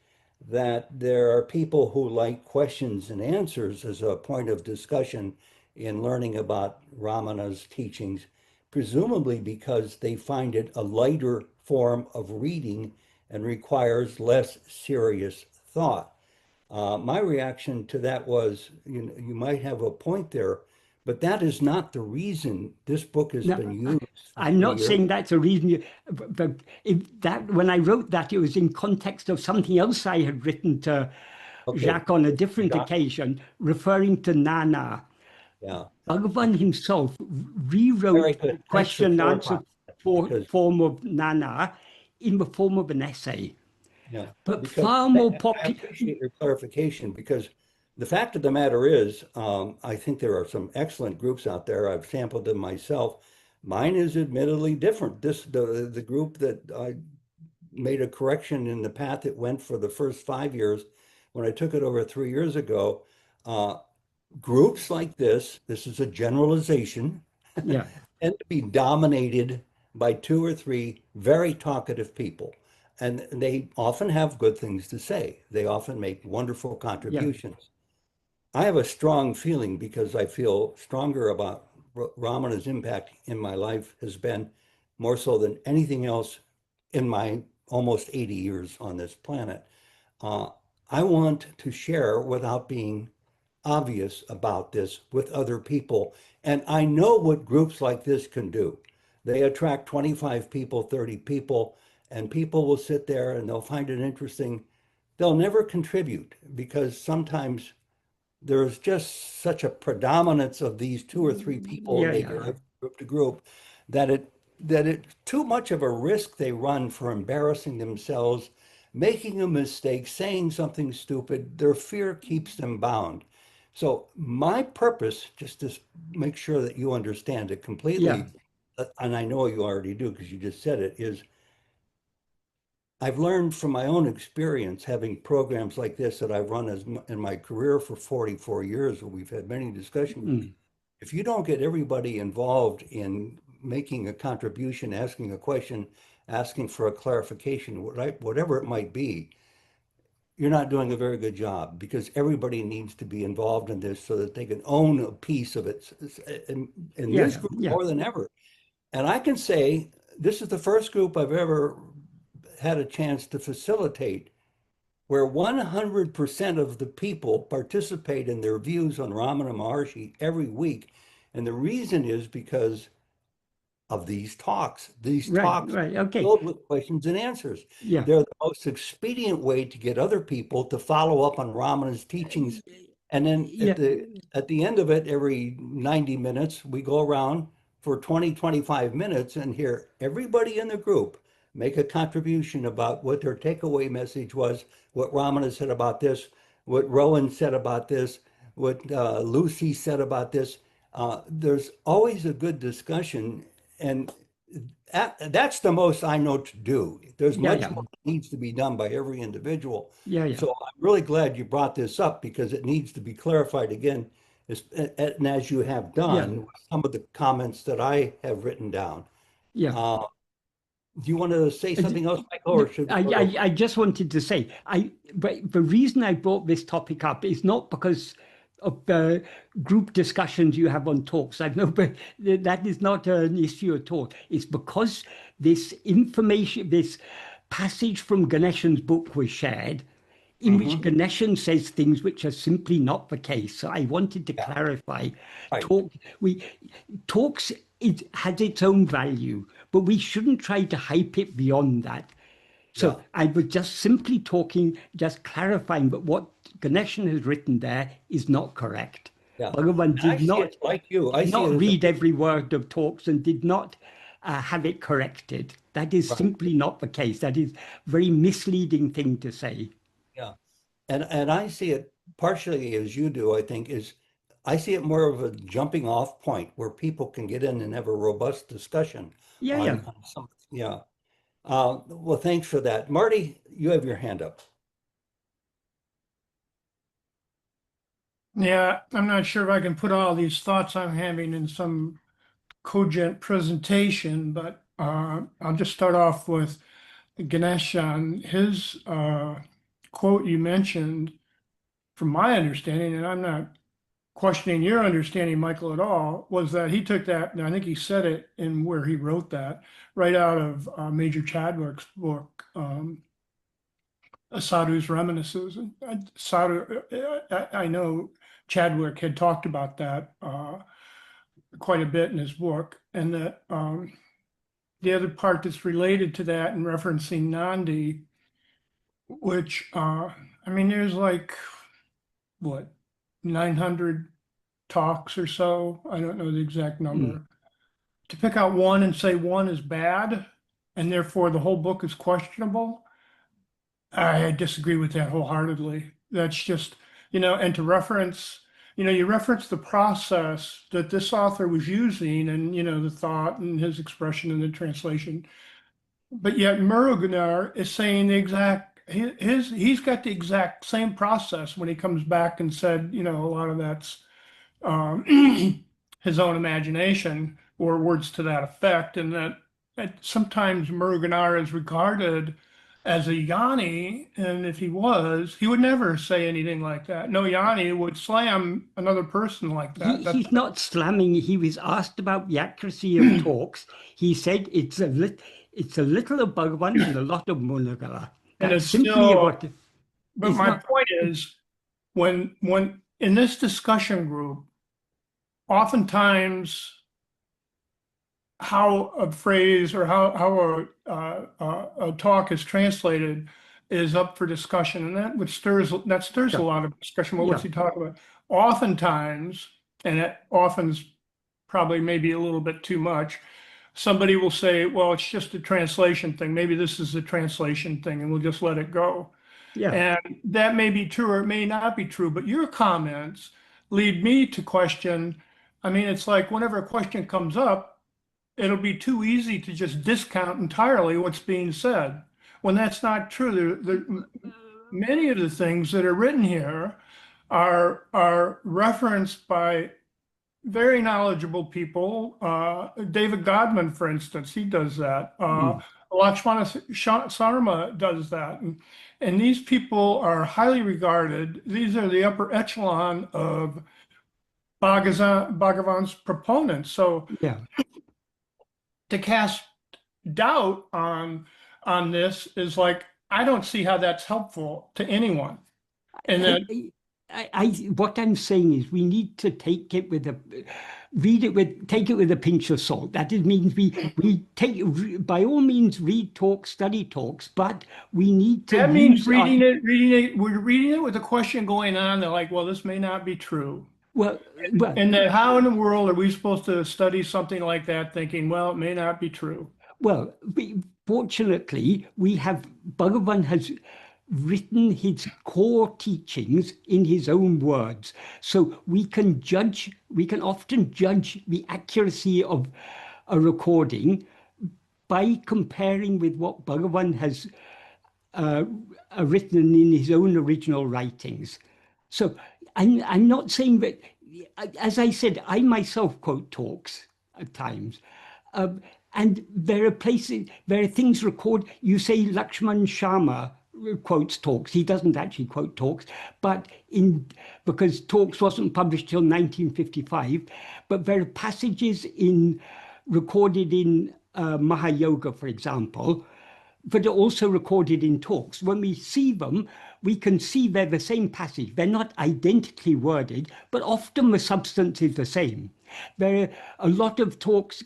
that there are people who like questions and answers as a point of discussion in learning about Ramana's teachings, presumably because they find it a lighter form of reading and requires less serious thought. My reaction to that was, you might have a point there, but that is not the reason this book has been used for I'm not 3 years. saying that's a reason, but when I wrote that, it was in context of something else I had written to Jacques on a different occasion, referring to Nana. Yeah. Bhagavan himself Very rewrote good. the question and answer Because, form of Nana in the form of an essay. yeah, But because far more I popular. appreciate your clarification because the fact of the matter is, I think there are some excellent groups out there. I've sampled them myself. Mine is admittedly different. The group that I made a correction in the path it went for the first 5 years, when I took it over 3 years ago, groups like this is a generalization, Yeah, tend to be dominated by 2 or 3 very talkative people. And they often have good things to say. They often make wonderful yeah, contributions. I have a strong feeling because I feel stronger about Ramana's impact in my life has been more so than anything else in my almost 80 years on this planet. Uh, I want to share without being obvious about this with other people. And I know what groups like this can do. They attract 25 people, 30 people, and people will sit there and they'll find it interesting. They'll never contribute because sometimes there's just such a predominance of these 2 or 3 people, and yeah, they yeah, vary group to group, that it's too much of a risk they run for embarrassing themselves, making a mistake, saying something stupid. Their fear keeps them bound. So my purpose, just to make sure that you understand it yeah, completely, and I know you already do because you just said it, is I've learned from my own experience having programs like this that I've run in my career for 44 years, where we've had many discussions. mm, If you don't get everybody involved in making a contribution, asking a question, asking for a clarification, whatever it might be, you're not doing a very good job because everybody needs to be involved in this so that they can own a piece of it in yeah, this group yeah, more than ever. And I can say this is the first group I've ever had a chance to facilitate where 100% of the people participate in their views on Ramana Maharshi every week. And the reason is because of these talks. These talks right, are okay, filled with questions and answers. yeah, They're the most expedient way to get other people to follow up on Ramana's teachings. And then yeah, at the end of it, every 90 minutes, we go around for 20, 25 minutes and hear everybody in the group make a contribution about what their takeaway message was, what Ramana said about this, what Rowan said about this, what Lucy said about this. There's always a good discussion, and that's the most I know to do. There's yeah, much yeah, more that needs to be done by every individual. yeah, yeah, So I'm really glad you brought this up because it needs to be clarified again, and as you have yeah, done with some of the comments that I have written down. yeah. Uh, do you want to say And something else, Michael, or should we go to? I just wanted to say, but the reason I brought this topic up is not because of the group discussions you have on talks. I've no, but that is not an issue at all. It's because this information, this passage from Ganeshan's book was shared. in which Ganeshan says things which are simply not the case. So I wanted to clarify. Right. Talks it has its own value, but we shouldn't try to hype it beyond that. So I was just simply talking, just clarifying, but what Ganeshan has written there is not correct. Yeah. Bhagavan And I did see it like you. I did see not it as read every word of talks and did not have it corrected. That is simply not the case. That is a very misleading thing to say. yeah. And I see it partially as you do, I think, is I see it more of a jumping off point where people can get in and have a robust discussion on some, well, thanks for that. Marty, you have your hand up. Yeah, I'm not sure if I can put all these thoughts I'm having in some cogent presentation, but I'll just start off with Ganeshan. His quote you mentioned, from my understanding, and I'm not questioning your understanding, Michael, at all, was that he took that, and I think he said it in where he wrote that, right out of Major Chadwick's book, Sadhu's Reminiscences. Sadhu, I know Chadwick had talked about that quite a bit in his book, and that the other part that's related to that and referencing Nandi, which I mean, there's like what 900 talks or so. I don't know the exact number. To pick out one and say one is bad, and therefore the whole book is questionable, I disagree with that wholeheartedly. That's just, and to reference, you reference the process that this author was using and, the thought and his expression in the translation. But yet Muruganar is saying the exact, he's got the exact same process when he comes back and said, a lot of that's his own imagination or words to that effect. And that sometimes Muruganar is regarded as a Yanni, and if he was, he would never say anything like that. No Yanni would slam another person like that. He's not slamming. He was asked about the accuracy of talks. He said it's a little of Bhagavan and a lot of Munagala. And That's it's simply still, what. but my point is, when in this discussion group, oftentimes how a phrase or how a talk is translated is up for discussion, and that stirs a lot of discussion. What's he talking about? Oftentimes, and it often's probably maybe a little bit too much, somebody will say, well, it's just a translation thing. Maybe this is a translation thing, and we'll just let it go. And that may be true or it may not be true, but your comments lead me to question. I mean, it's like whenever a question comes up, it'll be too easy to just discount entirely what's being said when that's not true. Many of the things that are written here are referenced by very knowledgeable people. David Godman, for instance, he does that. Lakshmana Sarma does that. And these people are highly regarded. These are the upper echelon of Bhagavan's proponents. So to cast doubt on this is like, I don't see how that's helpful to anyone. And then what I'm saying is we need to take it with take it with a pinch of salt. That means we take, by all means, read talks, study talks, but we need to. That means reading it. We're reading it with a question going on. They're like, well, this may not be true. Well, and then how in the world are we supposed to study something like that thinking, well, it may not be true? Well, fortunately, Bhagavan has written his core teachings in his own words. So we can often judge the accuracy of a recording by comparing with what Bhagavan has written in his own original writings. So I'm not saying that, as I said, I myself quote talks at times. And there are things recorded. You say Lakshman Sharma quotes talks. He doesn't actually quote talks, but because talks wasn't published till 1955. But there are passages recorded in Mahayoga, for example, but are also recorded in talks. When we see them, we can see they're the same passage. They're not identically worded, but often the substance is the same. There are a lot of talks,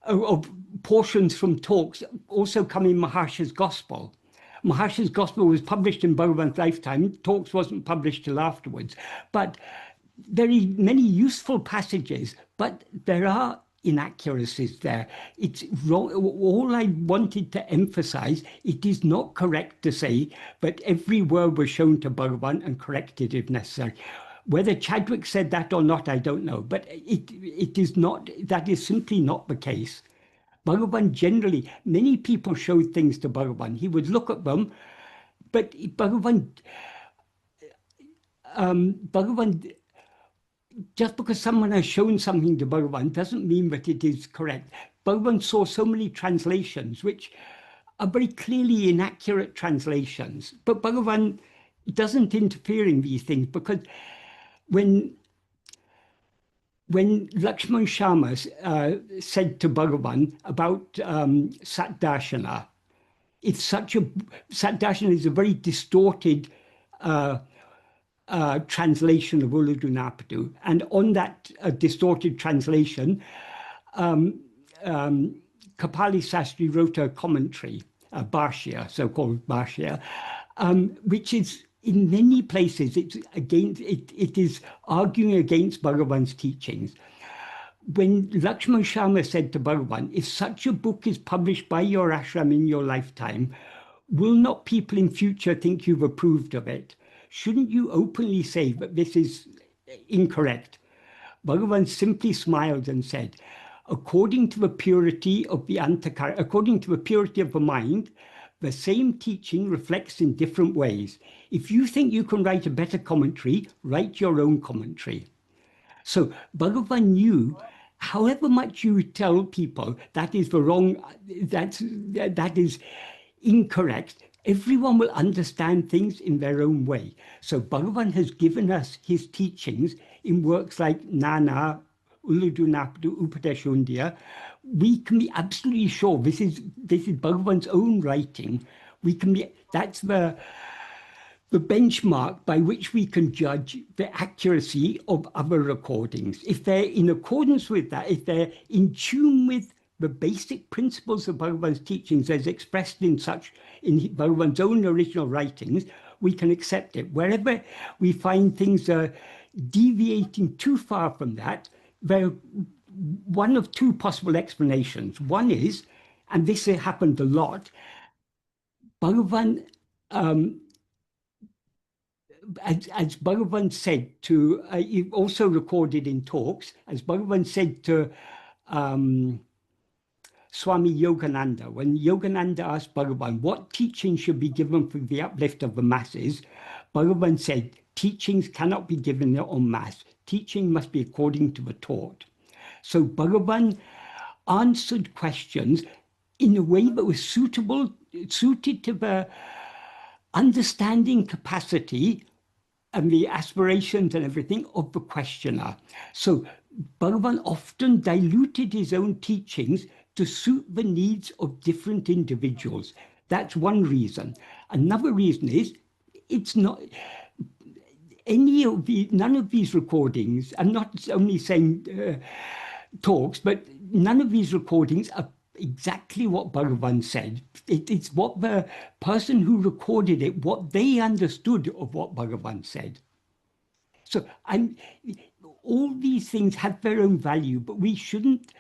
of portions from talks also come in Maharsha's Gospel. Maharsha's Gospel was published in Bhagavan's lifetime. Talks wasn't published till afterwards. But there are many useful passages, but there are inaccuracies there. It's wrong. All I wanted to emphasize, it is not correct to say that every word was shown to Bhagavan and corrected if necessary. Whether Chadwick said that or not, I don't know, but it is not, that is simply not the case. Bhagavan generally, many people showed things to Bhagavan. He would look at them, but Bhagavan, just because someone has shown something to Bhagavan doesn't mean that it is correct. Bhagavan saw so many translations which are very clearly inaccurate translations, but Bhagavan doesn't interfere in these things, because when Lakshman Sharma said to Bhagavan about Satdarshana, it's Satdarshana is a very distorted translation of Uludunapadu, and on that distorted translation, Kapali Sastri wrote a commentary, a Bharshya, so-called Bharshya, which is in many places it is arguing against Bhagavan's teachings. When Lakshman Sharma said to Bhagavan, if such a book is published by your ashram in your lifetime, will not people in future think you've approved of it? Shouldn't you openly say that this is incorrect? Bhagavan simply smiled and said, according to the purity of the antakara, according to the purity of the mind, the same teaching reflects in different ways. If you think you can write a better commentary, write your own commentary. So Bhagavan knew, however much you tell people that is the wrong, that is incorrect, everyone will understand things in their own way. So Bhagavan has given us his teachings in works like Nana, Uludunapadu, Upadeshundya. We can be absolutely sure this is Bhagavan's own writing. We can be, that's the benchmark by which we can judge the accuracy of other recordings. If they're in accordance with that, if they're in tune with the basic principles of Bhagavan's teachings as expressed in Bhagavan's own original writings, we can accept it. Wherever we find things are deviating too far from that, there are one of two possible explanations. One is, and this happened a lot, Bhagavan, as Bhagavan said to, also recorded in talks, as Bhagavan said to Swami Yogananda, when Yogananda asked Bhagavan what teaching should be given for the uplift of the masses, Bhagavan said, teachings cannot be given en masse. Teaching must be according to the taught. So Bhagavan answered questions in a way that was suited to the understanding capacity and the aspirations and everything of the questioner. So Bhagavan often diluted his own teachings to suit the needs of different individuals. That's one reason. Another reason is it's not none of these recordings, I'm not only saying talks, but none of these recordings are exactly what Bhagavan said. It's what the person who recorded it, what they understood of what Bhagavan said. So all these things have their own value, but we shouldn't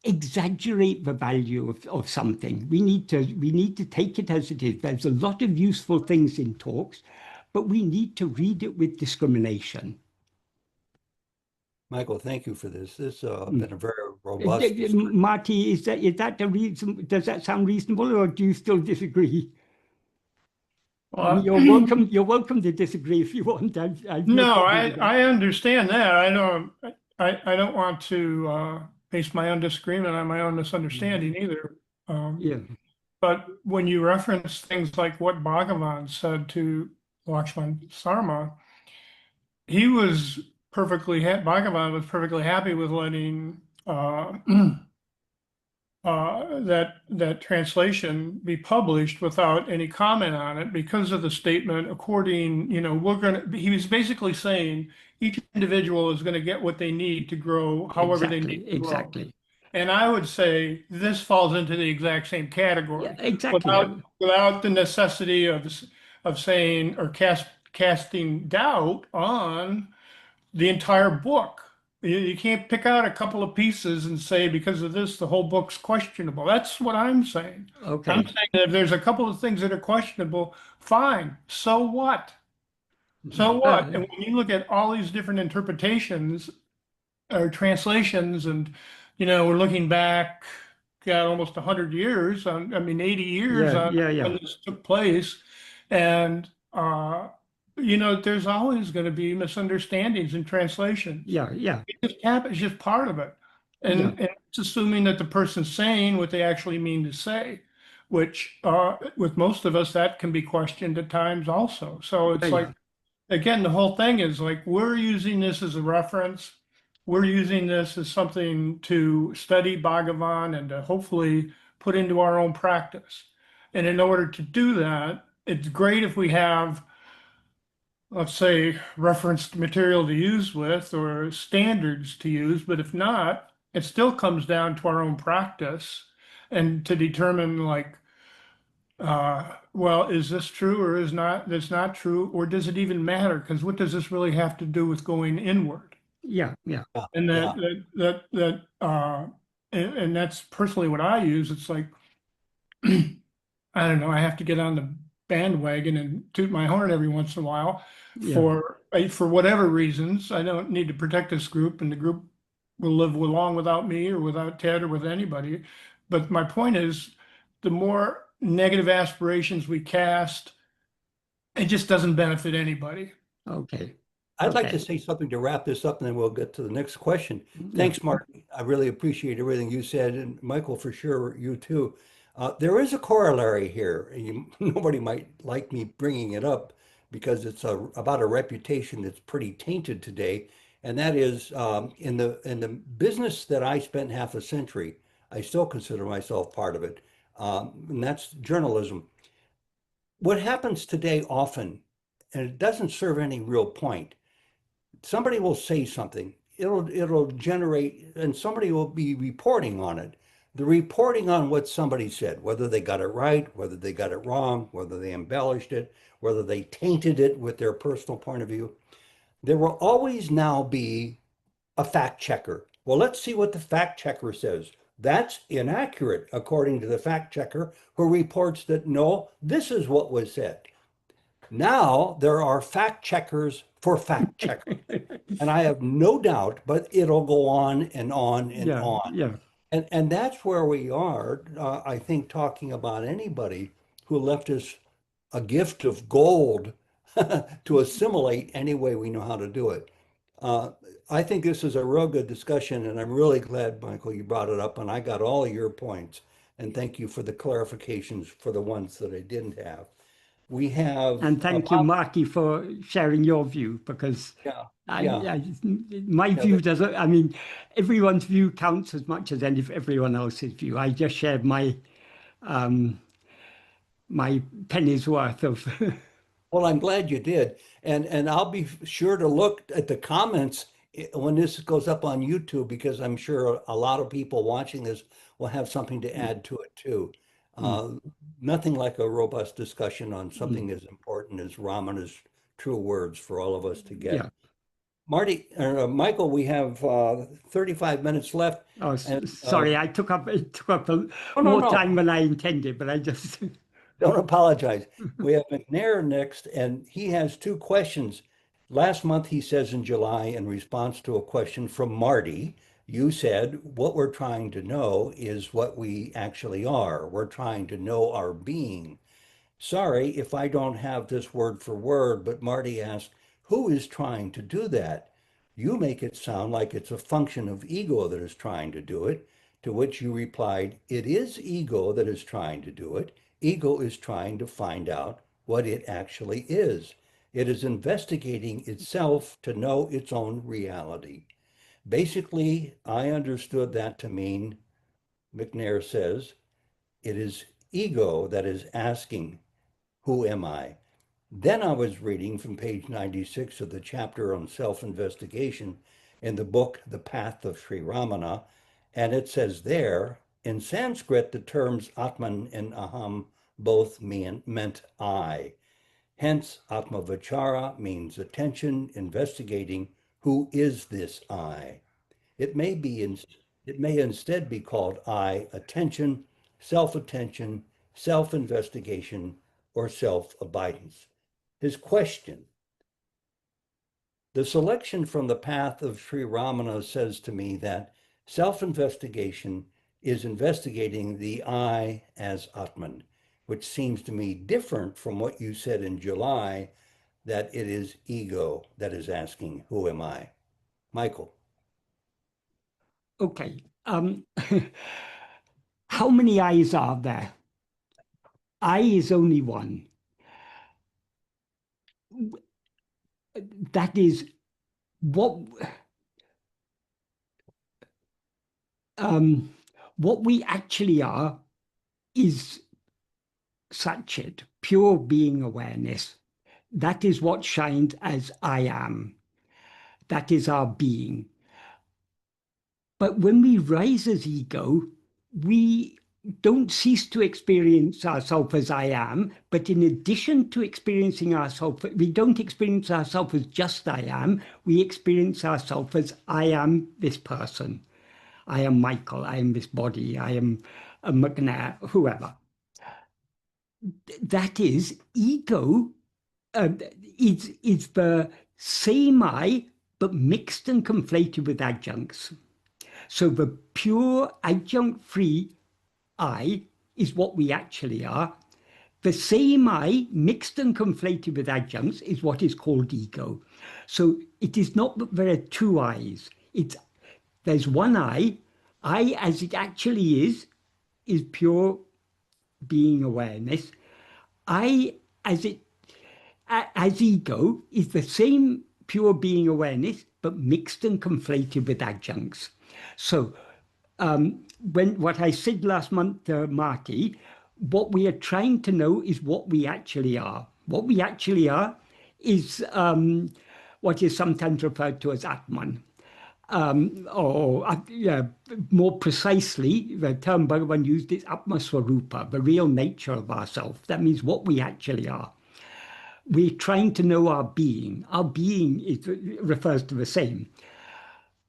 exaggerate the value of something. We need to take it as it is. There's a lot of useful things in talks, but we need to read it with discrimination. Michael, thank you for this. This has been a very robust discussion. Marty, is that the reason? Does that sound reasonable, or do you still disagree? I mean, you're welcome to disagree if you want. No, I understand that. I don't want to base my own disagreement on my own misunderstanding either. Yeah. But when you reference things like what Bhagavan said to Lakshman Sharma, he was Bhagavan was perfectly happy with letting that translation be published without any comment on it because of the statement according, he was basically saying each individual is going to get what they need to grow however they need to grow. Exactly. And I would say this falls into the exact same category Yeah, exactly. without the necessity of saying or casting doubt on the entire book. You can't pick out a couple of pieces and say because of this the whole book's questionable. That's what I'm saying. Okay. I'm saying that if there's a couple of things that are questionable, fine. So what? So what? And when you look at all these different interpretations or translations, and we're looking back, almost 100 years, 80 years on when this took place, and there's always going to be misunderstandings in translation. It just happens, it's just part of it. And it's assuming that the person's saying what they actually mean to say, which with most of us, that can be questioned at times also. So it's again, the whole thing is like, we're using this as a reference. We're using this as something to study Bhagavan and to hopefully put into our own practice. And in order to do that, it's great if we have, let's say, referenced material to use with or standards to use, but if not, it still comes down to our own practice and to determine like, well, is this true or is not this not true, or does it even matter? Because what does this really have to do with going inward? And and that's personally what I use. It's like, I don't know, I have to get on the bandwagon and toot my horn every once in a while for whatever reasons. I don't need to protect this group, and the group will live along without me or without Ted or with anybody. But my point is, the more negative aspirations we cast, it just doesn't benefit anybody. Okay. I'd like to say something to wrap this up, and then we'll get to the next question. Thanks, Mark. I really appreciate everything you said, and Michael, for sure, you too. There is a corollary here. Nobody might like me bringing it up because it's about a reputation that's pretty tainted today, and that is in the business that I spent half a century. I still consider myself part of it, and that's journalism. What happens today often, and it doesn't serve any real point, somebody will say something, it'll generate, and somebody will be reporting on it. The reporting on what somebody said, whether they got it right, whether they got it wrong, whether they embellished it, whether they tainted it with their personal point of view, there will always now be a fact checker. Well, let's see what the fact checker says. That's inaccurate, according to the fact checker, who reports that no, this is what was said. Now there are fact checkers for fact checkers. And I have no doubt, but it'll go on and on and on. And that's where we are, I think, talking about anybody who left us a gift of gold to assimilate any way we know how to do it. I think this is a real good discussion, and I'm really glad, Michael, you brought it up, and I got all of your points. And thank you for the clarifications for the ones that I didn't have. We have, and thank you, Marky, for sharing your view, because my view doesn't, everyone's view counts as much as everyone else's view. I just shared my my penny's worth of. Well, I'm glad you did. And I'll be sure to look at the comments when this goes up on YouTube, because I'm sure a lot of people watching this will have something to add to it too. Nothing like a robust discussion on something as important as Ramana's true words for all of us to get. Michael, we have 35 minutes left. Oh, sorry, I took up more time than I intended, but I just don't apologize. We have McNair next, and he has two questions. Last month, he says in July, in response to a question from Marty, you said, what we're trying to know is what we actually are. We're trying to know our being. Sorry if I don't have this word for word, but Marty asked, who is trying to do that? You make it sound like it's a function of ego that is trying to do it, to which you replied, it is ego that is trying to do it. Ego is trying to find out what it actually is. It is investigating itself to know its own reality. Basically, I understood that to mean McNair says, it is ego that is asking, who am I? Then I was reading from page 96 of the chapter on self-investigation in the book, The Path of Sri Ramana, and it says there, in Sanskrit, the terms Atman and Aham both meant I. Hence, Atma-vichara means attention, investigating who is this I. It may instead be called I attention, self-attention, self-investigation, or self-abidance. His question, the selection from the path of Sri Ramana says to me that self-investigation is investigating the I as Atman, which seems to me different from what you said in July, that it is ego that is asking, who am I? Michael. Okay. How many eyes are there? I is only one. That is what we actually are is Satchit, pure being awareness. That is what shines as I am. That is our being. But when we rise as ego, we don't cease to experience ourselves as I am, but in addition to experiencing ourselves, we don't experience ourselves as just I am, we experience ourselves as I am this person. I am Michael, I am this body, I am a McNair, whoever. That is, ego is the same I, but mixed and conflated with adjuncts. So the pure adjunct-free I is what we actually are. The same I, mixed and conflated with adjuncts, is what is called ego. So it is not that there are two I's. There's one I as it actually is pure being awareness. I as ego is the same pure being awareness, but mixed and conflated with adjuncts. So what I said last month to Marty, what we are trying to know is what we actually are. What we actually are is what is sometimes referred to as Atman. More precisely, the term Bhagavan used is Atma-swarupa, the real nature of ourself. That means what we actually are. We're trying to know our being. Our being refers to the same.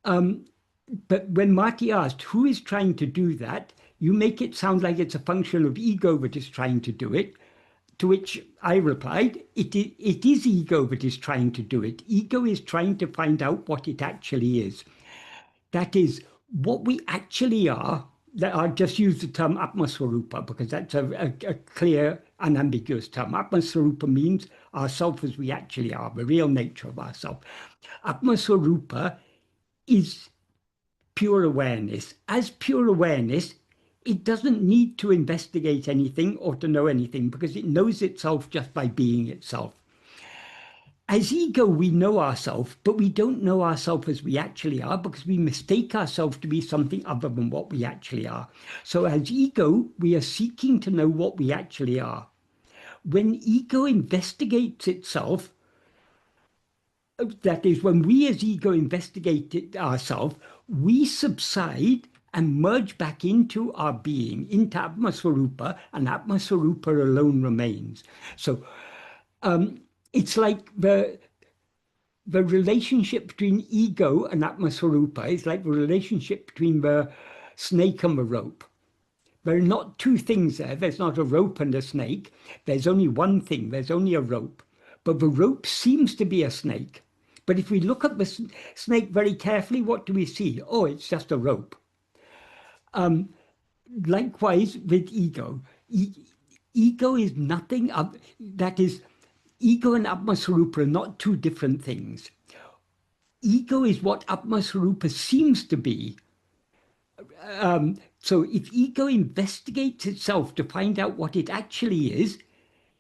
But when Marty asked, who is trying to do that? You make it sound like it's a function of ego that is trying to do it. To which I replied, it is ego that is trying to do it. Ego is trying to find out what it actually is. That is, what we actually are. I'll just use the term Atma-swarupa because that's a clear, unambiguous term. Atma-swarupa means ourself as we actually are, the real nature of ourself. Atma-swarupa is pure awareness. As pure awareness, it doesn't need to investigate anything or to know anything because it knows itself just by being itself. As ego, we know ourselves, but we don't know ourselves as we actually are because we mistake ourselves to be something other than what we actually are. So as ego, we are seeking to know what we actually are. When ego investigates itself, that is, when we as ego investigate ourselves, we subside and merge back into our being, into Atma-swarupa, and Atma-swarupa alone remains. So it's like the relationship between ego and Atma-swarupa is like the relationship between the snake and the rope. There are not two things there. There's not a rope and a snake. There's only one thing. There's only a rope. But the rope seems to be a snake. But if we look at the snake very carefully, what do we see? Oh, it's just a rope. Likewise with ego. Ego is nothing that is, ego and Atma-swarupa are not two different things. Ego is what Atma-swarupa seems to be. So if ego investigates itself to find out what it actually is,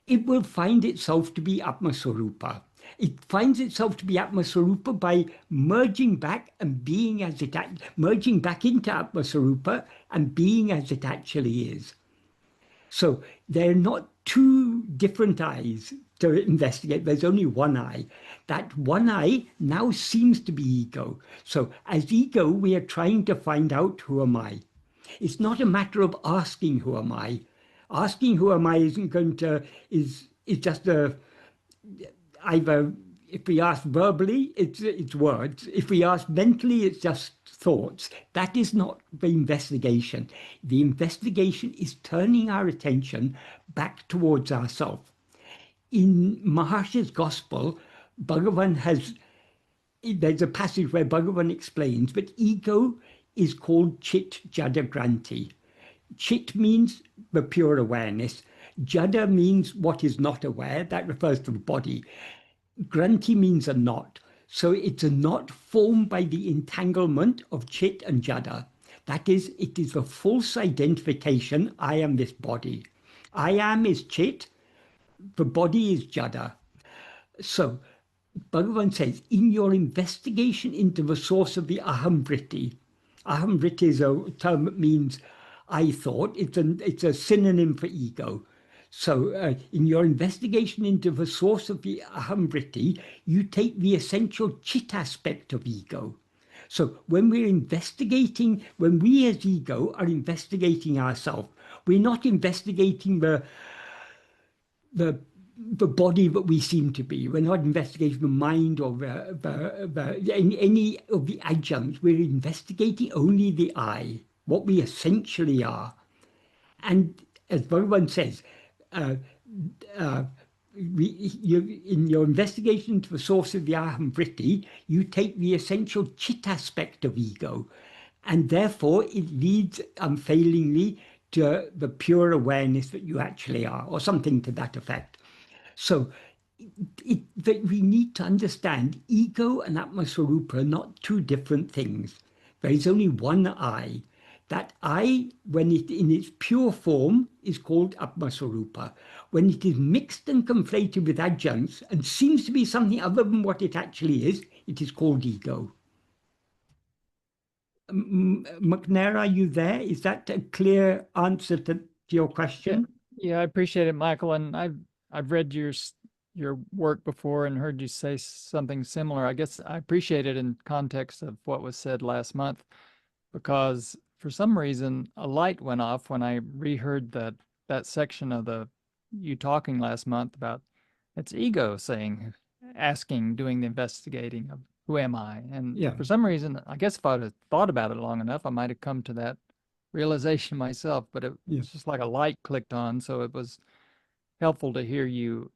it will find itself to be Atma-swarupa. It finds itself to be Atma-swarupa by merging back and being as it merging back into Atma-swarupa and being as it actually is. So they're not two different eyes to investigate. There's only one eye. That one eye now seems to be ego. So as ego, we are trying to find out, who am I? It's not a matter of asking, who am I? Asking who am I isn't going to, is just a, either, if we ask verbally, it's words. If we ask mentally, it's just thoughts. That is not the investigation. The investigation is turning our attention back towards ourselves. In Maharsha's Gospel, Bhagavan has, there's a passage where Bhagavan explains that ego is called Chit Jada Granti. Chit means the pure awareness. Jada means what is not aware. That refers to the body. Granti means a knot. So it's a knot formed by the entanglement of Chit and Jada. That is, it is a false identification. I am this body. I am is Chit. The body is Jada. So Bhagavan says, in your investigation into the source of the aham vritti, aham vritti is a term that means I thought. It's a synonym for ego. So in your investigation into the source of the aham vritti, you take the essential chit aspect of ego. So when we're investigating, when we as ego are investigating ourselves, we're not investigating the body that we seem to be. We're not investigating the mind or any of the adjuncts. We're investigating only the I, what we essentially are. And as Bhagavan says, in your investigation into the source of the aham vritti, you take the essential chit aspect of ego, and therefore it leads unfailingly to the pure awareness that you actually are, or something to that effect. So that we need to understand ego and Atma-swarupa are not two different things. There is only one I. That I, when it in its pure form, is called Atma-swarupa. When it is mixed and conflated with adjuncts and seems to be something other than what it actually is, it is called ego. McNair, are you there? Is that a clear answer to your question? Yeah, I appreciate it, Michael. And I've read your work before and heard you say something similar. I guess I appreciate it in context of what was said last month, because for some reason a light went off when I reheard that section of you talking last month about it's ego asking, doing the investigating of who am I? And Yeah. for some reason, I guess if I'd have thought about it long enough, I might have come to that realization myself, but it was just like a light clicked on. So it was helpful to hear you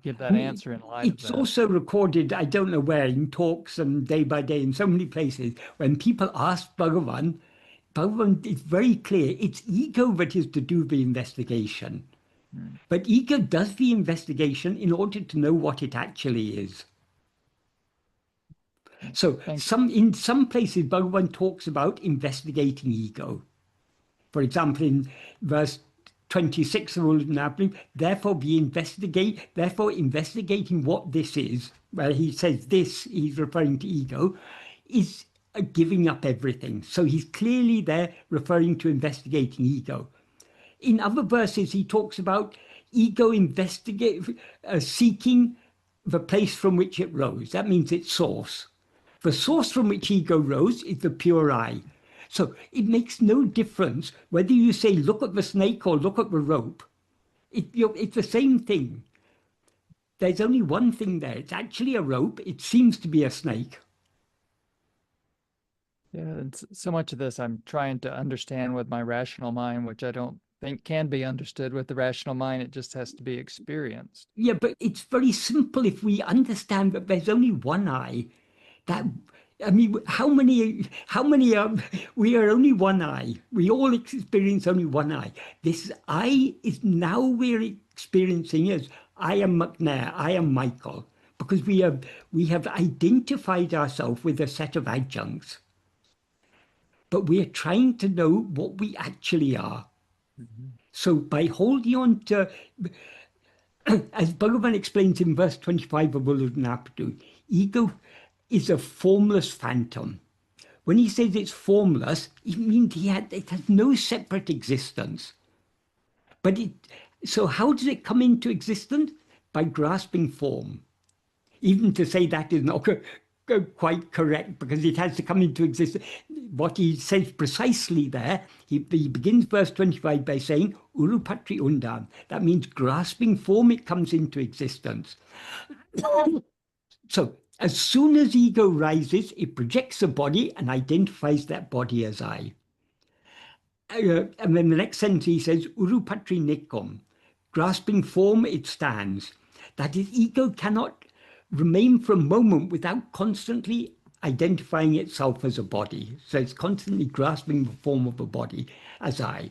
give that answer in light of that. It's also recorded, I don't know where, in talks and day by day in so many places. When people ask Bhagavan, is very clear. It's ego that is to do the investigation. But ego does the investigation in order to know what it actually is. So in some places, Bhagavan talks about investigating ego. For example, in verse 26 of the Rule, therefore investigating what this is, where he says this, he's referring to ego, is giving up everything. So he's clearly there referring to investigating ego. In other verses, he talks about ego seeking the place from which it rose. That means its source. The source from which ego rose is the pure I. So it makes no difference whether you say, look at the snake or look at the rope. It's the same thing. There's only one thing there. It's actually a rope. It seems to be a snake. Yeah, and so much of this I'm trying to understand with my rational mind, which I don't think can be understood with the rational mind. It just has to be experienced. Yeah, but it's very simple if we understand that there's only one I. I mean, how many we are only one I. We all experience only one I. This I is now we're experiencing as I am McNair, I am Michael, because we have identified ourselves with a set of adjuncts. But we are trying to know what we actually are. So by holding on to as Bhagavan explains in verse 25 of Uludnapadu, ego is a formless phantom. When he says it's formless, it means it has no separate existence. But so how does it come into existence? By grasping form. Even to say that is not quite correct, because it has to come into existence. What he says precisely there, he begins verse 25 by saying, Urupatri undam. That means grasping form, it comes into existence. So as soon as ego rises, it projects a body and identifies that body as I. And then the next sentence he says, Urupatri nikom. Grasping form, it stands. That is, ego cannot remain for a moment without constantly identifying itself as a body. So it's constantly grasping the form of a body as I.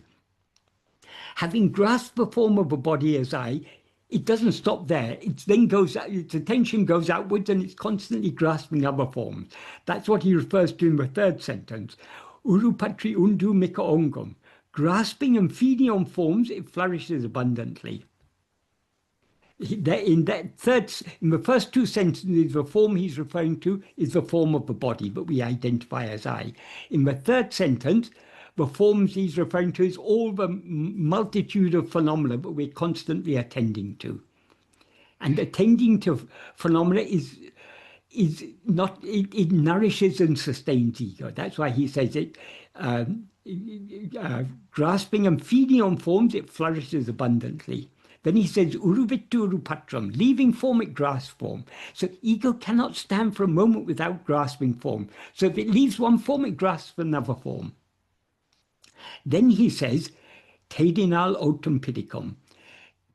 Having grasped the form of a body as I, it doesn't stop there. It then goes, its attention goes outwards and it's constantly grasping other forms. That's what he refers to in the third sentence. Urupatri undu mika ongam. Grasping and feeding on forms, it flourishes abundantly. In the first two sentences, the form he's referring to is the form of the body that we identify as I. In the third sentence, the forms he's referring to is all the multitude of phenomena that we're constantly attending to. And attending to phenomena is not, it nourishes and sustains ego. That's why he says it, grasping and feeding on forms, it flourishes abundantly. Then he says, uruvittu urupatram, leaving form, it grasps form. So ego cannot stand for a moment without grasping form. So if it leaves one form, it grasps another form. Then he says, tedinal otum pidicum.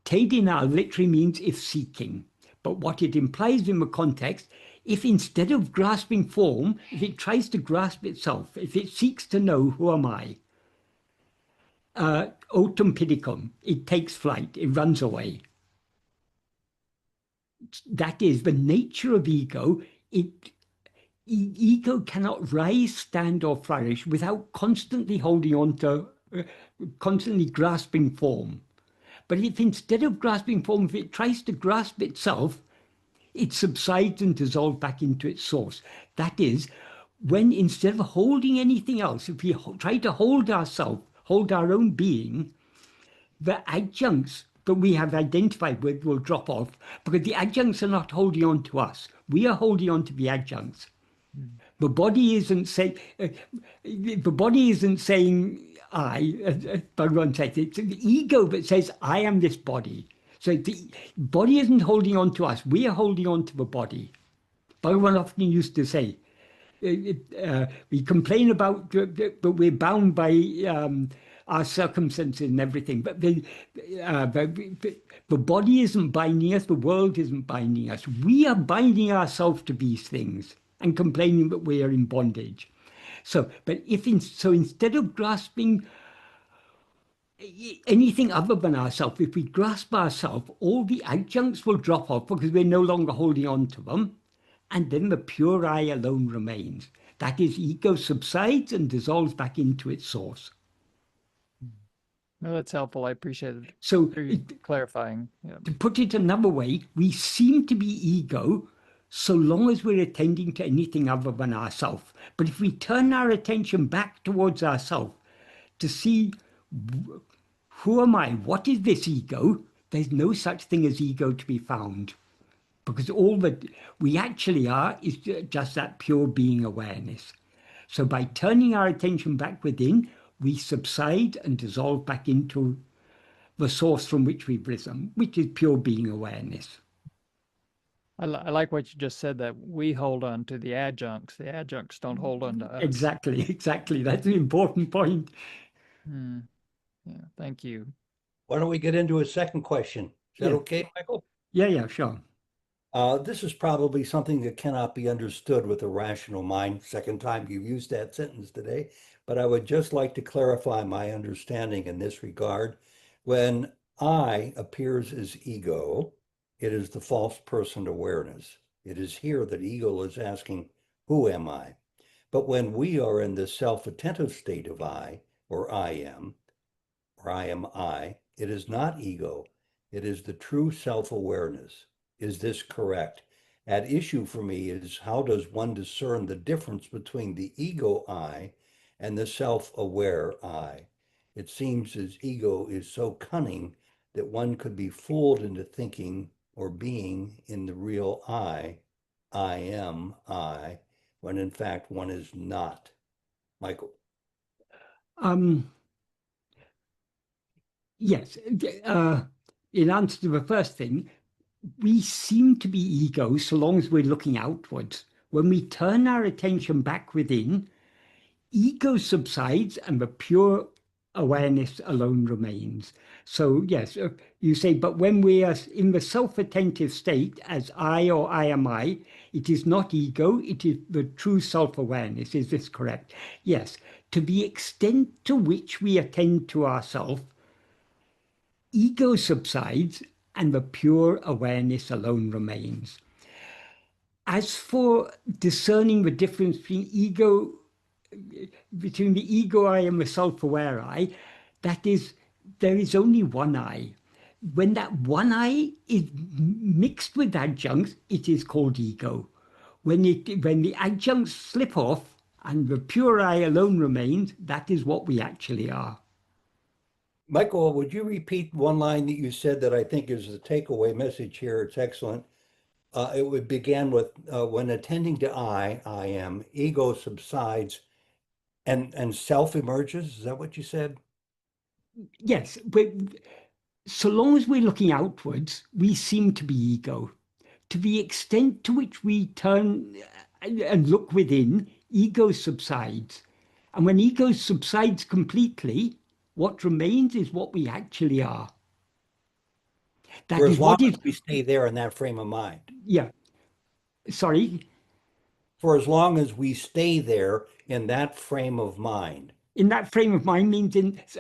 Tedinal literally means if seeking. But what it implies in the context, if instead of grasping form, if it tries to grasp itself, if it seeks to know who am I, otum pidicum, it takes flight, it runs away. That is the nature of ego. Ego cannot rise, stand, or flourish without constantly holding on to, constantly grasping form. But if instead of grasping form, if it tries to grasp itself, it subsides and dissolves back into its source. That is, when instead of holding anything else, if we try to hold ourselves, hold our own being, the adjuncts that we have identified with will drop off, because the adjuncts are not holding on to us. We are holding on to the adjuncts. The body isn't saying I, as Bhagavan says, it's the ego that says, I am this body. So the body isn't holding on to us, we are holding on to the body. Bhagavan often used to say, we complain about that we're bound by our circumstances and everything, but the body isn't binding us, the world isn't binding us. We are binding ourselves to these things and complaining that we are in bondage. So, but instead of grasping anything other than ourselves, if we grasp ourselves, all the adjuncts will drop off because we're no longer holding on to them. And then the pure I alone remains. That is, ego subsides and dissolves back into its source. No, that's helpful. I appreciate it. So Clarifying. Yeah. To put it another way, we seem to be ego so long as we're attending to anything other than ourselves. But if we turn our attention back towards ourselves to see, who am I? What is this ego? There's no such thing as ego to be found. Because all that we actually are is just that pure being awareness. So by turning our attention back within, we subside and dissolve back into the source from which we've risen, which is pure being awareness. I like what you just said, that we hold on to the adjuncts. The adjuncts don't hold on to us. Exactly. That's an important point. Yeah, thank you. Why don't we get into a second question? Is that Yeah. okay, Michael? Yeah, sure. This is probably something that cannot be understood with a rational mind. Second time you've used that sentence today, but I would just like to clarify my understanding in this regard. When I appears as ego, it is the false person awareness. It is here that ego is asking, who am I? But when we are in the self-attentive state of I, or I am, or I am I, it is not ego. It is the true self-awareness. Is this correct? At issue for me is how does one discern the difference between the ego I and the self-aware I? It seems as ego is so cunning that one could be fooled into thinking or being in the real I am I, when in fact one is not. Michael. Yes. In answer to the first thing, we seem to be ego so long as we're looking outwards. When we turn our attention back within, ego subsides and the pure awareness alone remains. So yes, you say, but when we are in the self-attentive state as I or I am I, it is not ego, it is the true self-awareness. Is this correct? Yes. To the extent to which we attend to ourself, ego subsides and the pure awareness alone remains. As for discerning the difference between the ego I and the self-aware I, that is, there is only one I. When that one I is mixed with adjuncts, it is called ego. When the adjuncts slip off and the pure I alone remains, that is what we actually are. Michael, would you repeat one line that you said that I think is the takeaway message here? It's excellent. It began with when attending to I am, ego subsides and self emerges. Is that what you said? Yes, but so long as we're looking outwards, we seem to be ego. To the extent to which we turn and look within, ego subsides. And when ego subsides completely, what remains is what we actually are. That For is as long what is, as we stay there in that frame of mind. yeah, sorry, For as long as we stay there in that frame of mind. in that frame of mind means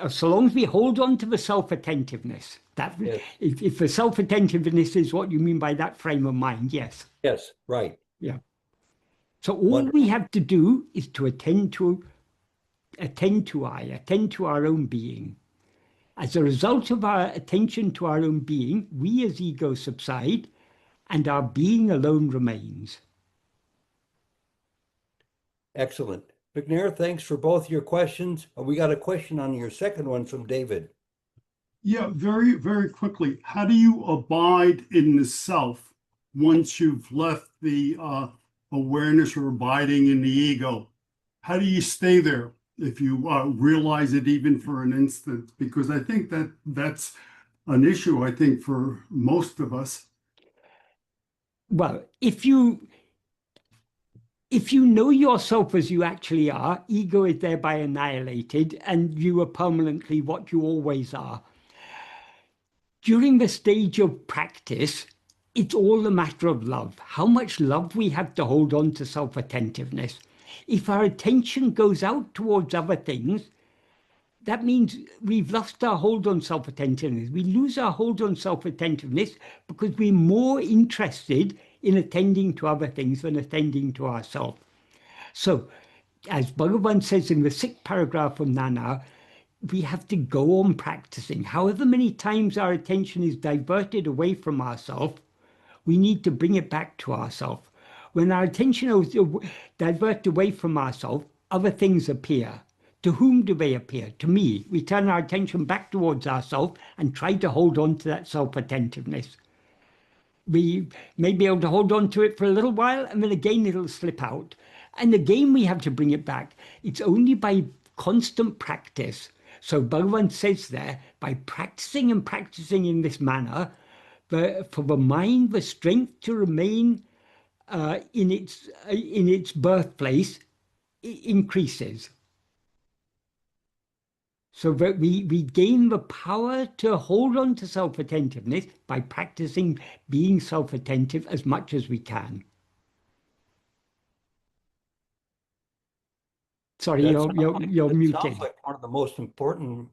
so long as we hold on to the self-attentiveness. That Yes. if the self-attentiveness is what you mean by that frame of mind, yes. Yes, right. Yeah. So all Wonderful. we have to do is to attend to our own being. As a result of our attention to our own being, we as ego subside and our being alone remains. Excellent. McNair, thanks for both your questions. We got a question on your second one from David. Yeah, very, very quickly. How do you abide in the self once you've left the awareness or abiding in the ego? How do you stay there if you realize it even for an instant? Because I think that's an issue, I think, for most of us. Well, if you know yourself as you actually are, ego is thereby annihilated and you are permanently what you always are. During the stage of practice, it's all a matter of love, how much love we have to hold on to self-attentiveness. If our attention goes out towards other things, that means we've lost our hold on self-attentiveness. We lose our hold on self-attentiveness because we're more interested in attending to other things than attending to ourselves. So, as Bhagavan says in the 6th paragraph from Nana, we have to go on practicing. However many times our attention is diverted away from ourselves, we need to bring it back to ourselves. When our attention is diverted away from ourselves, other things appear. To whom do they appear? To me. We turn our attention back towards ourselves and try to hold on to that self-attentiveness. We may be able to hold on to it for a little while, and then again it'll slip out. And again we have to bring it back. It's only by constant practice. So Bhagavan says there, by practicing and practicing in this manner, for the mind, the strength to remain in its birthplace increases. So that we gain the power to hold on to self-attentiveness by practicing being self-attentive as much as we can. Sorry, you're muted. Sounds like one of the most important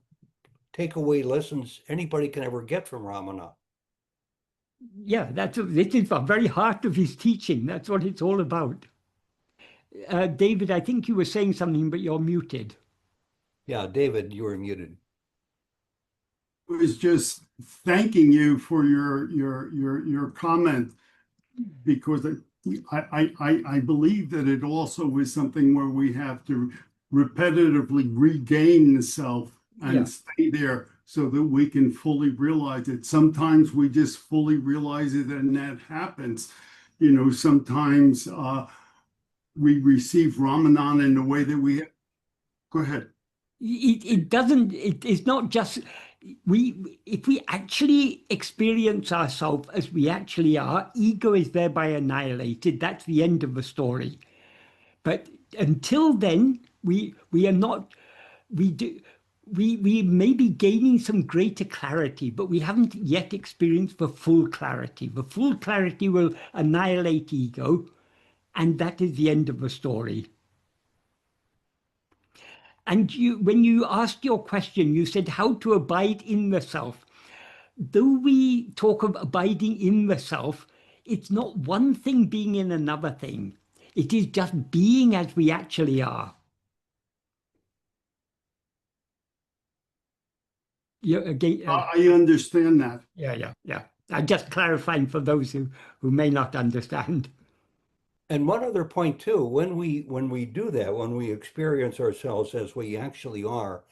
takeaway lessons anybody can ever get from Ramana. Yeah, this is the very heart of his teaching. That's what it's all about. David, I think you were saying something, but you're muted. Yeah, David, you were muted. was just thanking you for your comment, because I believe that it also is something where we have to repetitively regain the self and Yeah. stay there so that we can fully realize it. Sometimes we just fully realize it and that happens. You know, sometimes we receive Ramanan in the way that we have. Go ahead. It's not just if we actually experience ourselves as we actually are, ego is thereby annihilated. That's the end of the story. But until then, we are not, we may be gaining some greater clarity, but we haven't yet experienced the full clarity. The full clarity will annihilate ego, and that is the end of the story. And when you asked your question, you said how to abide in the self. Though we talk of abiding in the self, it's not one thing being in another thing. It is just being as we actually are. Yeah, again, I understand that. yeah. I'm just clarifying for those who may not understand. And one other point too, when we do that, when we experience ourselves as we actually are,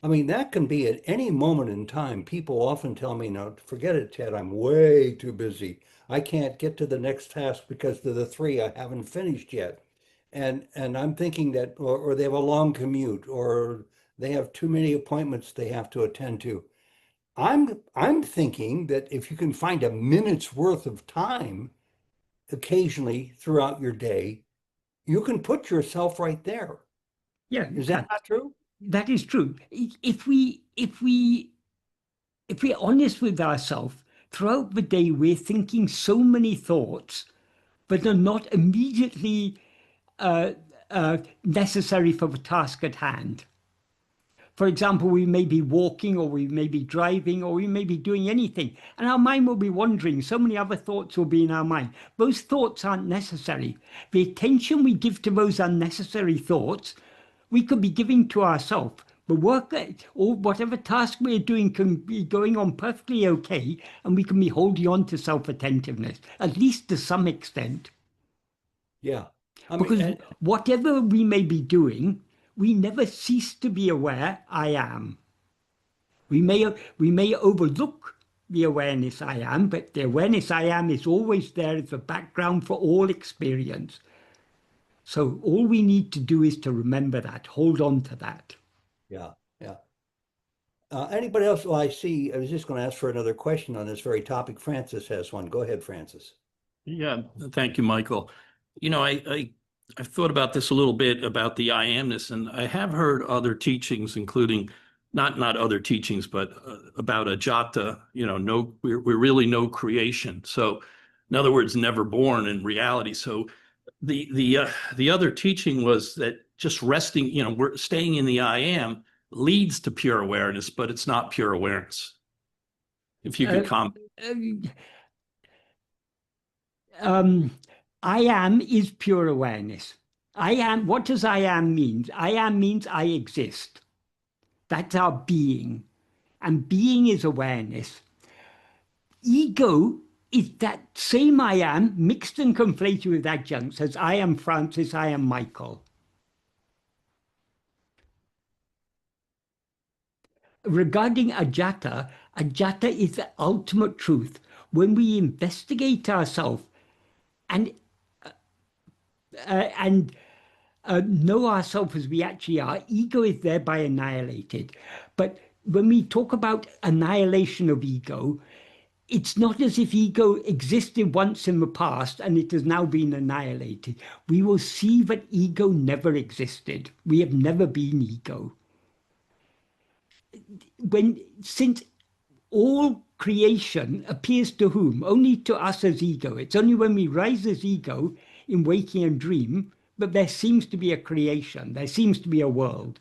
I mean, that can be at any moment in time. People often tell me, "No, forget it, Ted, I'm way too busy. I can't get to the next task because of the three I haven't finished yet." And I'm thinking that, or they have a long commute, or they have too many appointments they have to attend to. I'm thinking that if you can find a minute's worth of time occasionally throughout your day, you can put yourself right there. Yeah, Is that not true? that is true. If we're honest with ourselves, throughout the day we're thinking so many thoughts, but are not immediately necessary for the task at hand. For example, we may be walking, or we may be driving, or we may be doing anything, and our mind will be wandering. So many other thoughts will be in our mind. Those thoughts aren't necessary. The attention we give to those unnecessary thoughts, we could be giving to ourselves. The work or whatever task we're doing can be going on perfectly okay, and we can be holding on to self-attentiveness, at least to some extent. Yeah. I mean, Because whatever we may be doing, we never cease to be aware, I am. We may overlook the awareness I am, but the awareness I am is always there as a background for all experience. So all we need to do is to remember that, hold on to that. yeah. Anybody else? Well, I see. I was just going to ask for another question on this very topic. Francis has one. Go ahead, Francis. Yeah, thank you, Michael. You know, I've thought about this a little bit about the I amness, and I have heard other teachings, including not other teachings, but about ajata. You know, we're really no creation. So, in other words, never born in reality. So, the other teaching was that just resting, you know, we're staying in the I am leads to pure awareness, but it's not pure awareness. If you could comment. I am is pure awareness. I am, what does I am mean? I am means I exist. That's our being. And being is awareness. Ego is that same I am mixed and conflated with adjuncts as I am Francis, I am Michael. Regarding ajata, ajata is the ultimate truth. When we investigate ourselves and know ourselves as we actually are, ego is thereby annihilated. But when we talk about annihilation of ego, it's not as if ego existed once in the past and it has now been annihilated. We will see that ego never existed. We have never been ego. Since all creation appears to whom? Only to us as ego. It's only when we rise as ego in waking and dream that there seems to be a creation, there seems to be a world.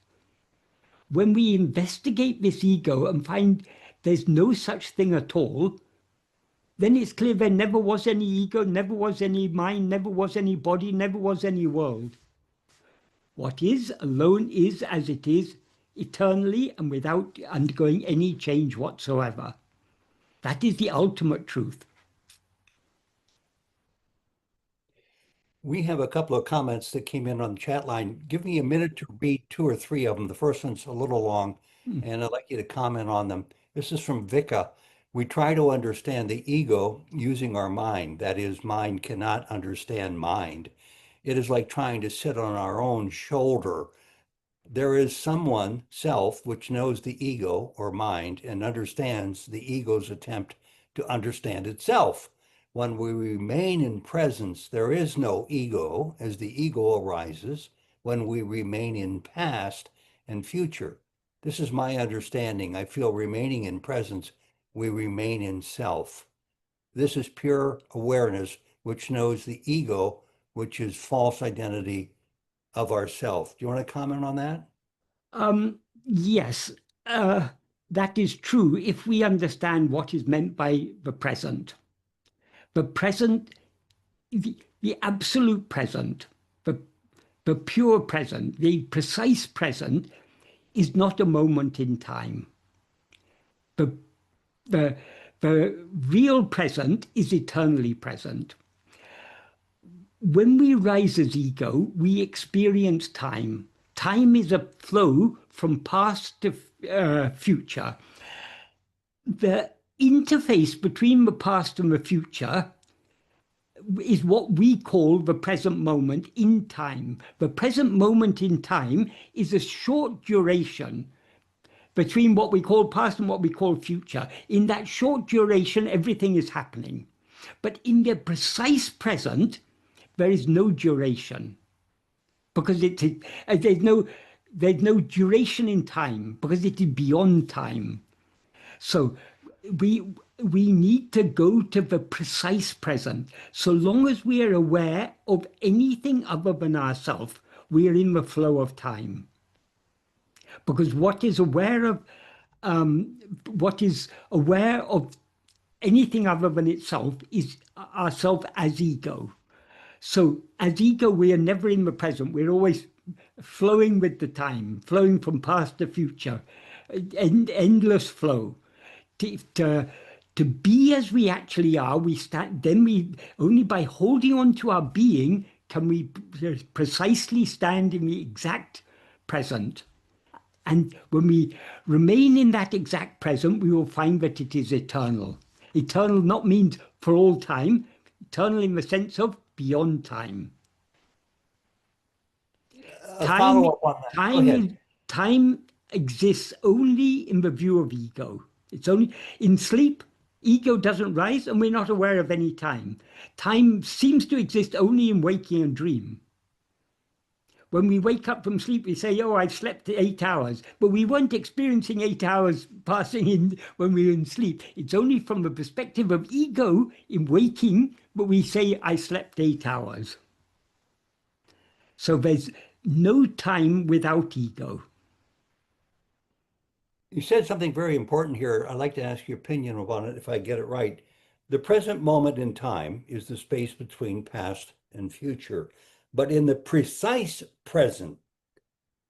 When we investigate this ego and find there's no such thing at all, then it's clear there never was any ego, never was any mind, never was any body, never was any world. What is alone is as it is eternally and without undergoing any change whatsoever. That is the ultimate truth. We have a couple of comments that came in on the chat line. Give me a minute to read 2 or 3 of them. The first one's a little long, and I'd like you to comment on them. This is from Vika. We try to understand the ego using our mind. That is, mind cannot understand mind. It is like trying to sit on our own shoulder. There is someone, self, which knows the ego or mind and understands the ego's attempt to understand itself. When we remain in presence, there is no ego as the ego arises when we remain in past and future. This is my understanding. I feel remaining in presence, we remain in self. This is pure awareness, which knows the ego, which is false identity of ourself. Do you want to comment on that? Yes, that is true if we understand what is meant by the present. The present, the absolute present, the pure present, the precise present is not a moment in time. The real present is eternally present. When we rise as ego, we experience time. Time is a flow from past to future. The interface between the past and the future is what we call the present moment in time. The present moment in time is a short duration between what we call past and what we call future. In that short duration, everything is happening. But in the precise present, there is no duration, because there's no duration in time, because it is beyond time. So we need to go to the precise present. So long as we are aware of anything other than ourselves, we are in the flow of time. Because what is aware of anything other than itself is ourself as ego. So as ego, we are never in the present. We're always flowing with the time, flowing from past to future, endless flow. To be as we actually are, only by holding on to our being can we precisely stand in the exact present. And when we remain in that exact present, we will find that it is eternal. Eternal not means for all time, eternal in the sense of beyond time. Follow up on that. Go ahead. Time exists only in the view of ego. It's only in sleep, ego doesn't rise and we're not aware of any time. Time seems to exist only in waking and dream. When we wake up from sleep, we say, oh, I've slept 8 hours, but we weren't experiencing 8 hours passing in when we were in sleep. It's only from the perspective of ego in waking, but we say, I slept 8 hours. So there's no time without ego. You said something very important here. I'd like to ask your opinion about it if I get it right. The present moment in time is the space between past and future. But in the precise present,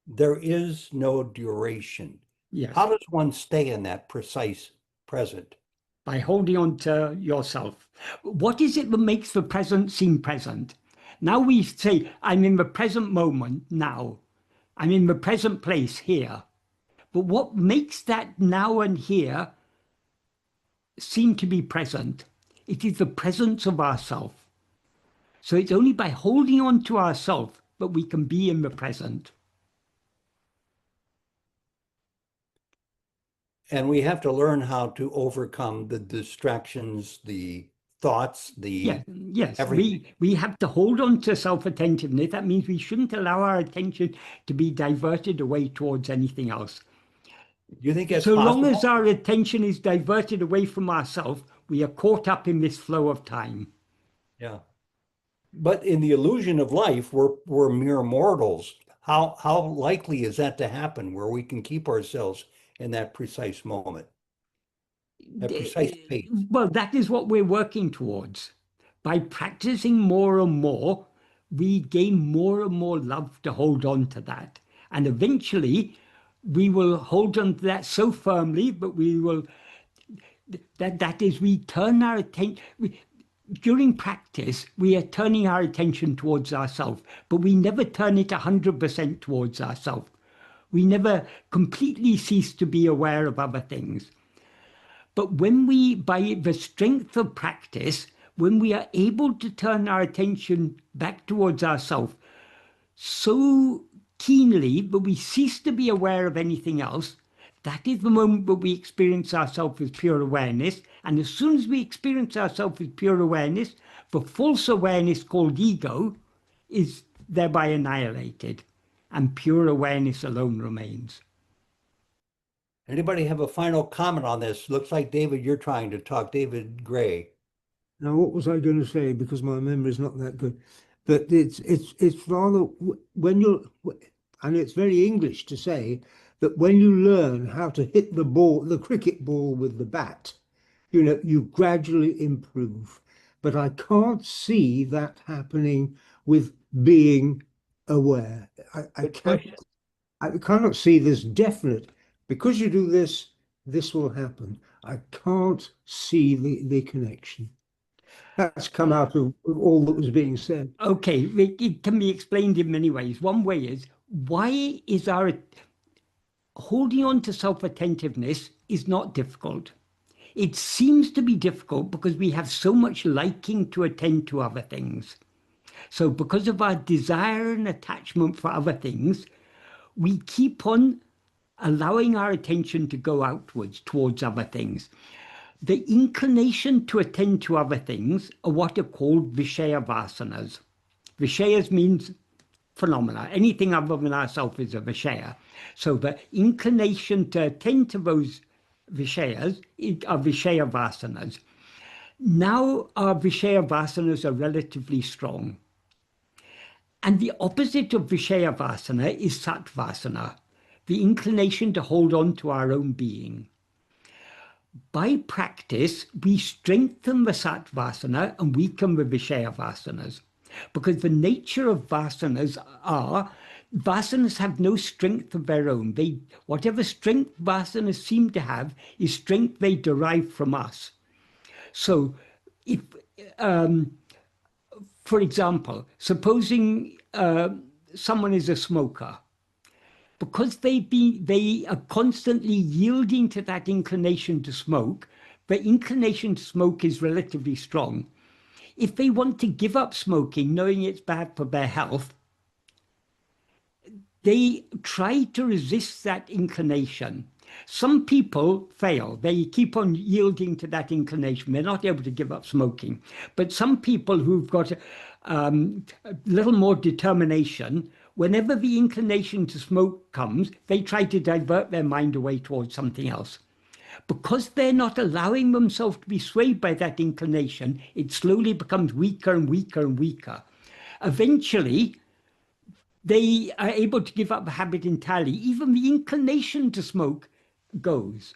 there is no duration. Yes. How does one stay in that precise present? By holding on to yourself. What is it that makes the present seem present? Now we say, I'm in the present moment now. I'm in the present place here. But what makes that now and here seem to be present? It is the presence of ourself. So it's only by holding on to ourself that we can be in the present. And we have to learn how to overcome the distractions, the thoughts, yes. everything. We have to hold on to self-attentiveness. That means we shouldn't allow our attention to be diverted away towards anything else. Do you think that's so possible? long as our attention is diverted away from ourselves, we are caught up in this flow of time. Yeah. But in the illusion of life, we're mere mortals. How likely is that to happen where we can keep ourselves in that precise moment, that precise space? Well, that is what we're working towards. By practicing more and more, we gain more and more love to hold on to that. And eventually, we will hold on to that so firmly, but we will, that is, we turn our attention, during practice, we are turning our attention towards ourselves, but we never turn it 100% towards ourselves. We never completely cease to be aware of other things. But when we, by the strength of practice, when we are able to turn our attention back towards ourselves so keenly that we cease to be aware of anything else, that is the moment that we experience ourselves as pure awareness. And as soon as we experience ourselves as pure awareness, the false awareness called ego is thereby annihilated, and pure awareness alone remains. Anybody have a final comment on this? Looks like, David, you're trying to talk. David Gray. Now, what was I going to say? Because my memory is not that good. But it's rather when you're, and it's very English to say that when you learn how to hit the ball, the cricket ball with the bat, you know, you gradually improve. But I can't see that happening with being aware. I cannot see this definite, because you do this, this will happen. I can't see the connection. That's come out of all that was being said. Okay, it can be explained in many ways. One way is, why is our holding on to self-attentiveness is not difficult. It seems to be difficult because we have so much liking to attend to other things. So because of our desire and attachment for other things, we keep on allowing our attention to go outwards towards other things. The inclination to attend to other things are what are called Vishaya vasanas. Vishayas means phenomena. Anything other than ourself is a Vishaya. So the inclination to attend to those Vishayas are Vishaya vasanas. Now our Vishaya vasanas are relatively strong. And the opposite of Vishaya vasana is Satvasana, the inclination to hold on to our own being. By practice, we strengthen the Satvasana and weaken the Vishaya vasanas. Because the nature of vasanas have no strength of their own. Whatever strength vasanas seem to have is strength they derive from us. So if, for example, supposing someone is a smoker, because they are constantly yielding to that inclination to smoke, the inclination to smoke is relatively strong. If they want to give up smoking, knowing it's bad for their health, they try to resist that inclination. Some people fail. They keep on yielding to that inclination. They're not able to give up smoking. But some people who've got a little more determination, whenever the inclination to smoke comes, they try to divert their mind away towards something else. Because they're not allowing themselves to be swayed by that inclination, it slowly becomes weaker and weaker and weaker. Eventually, they are able to give up the habit entirely. Even the inclination to smoke goes.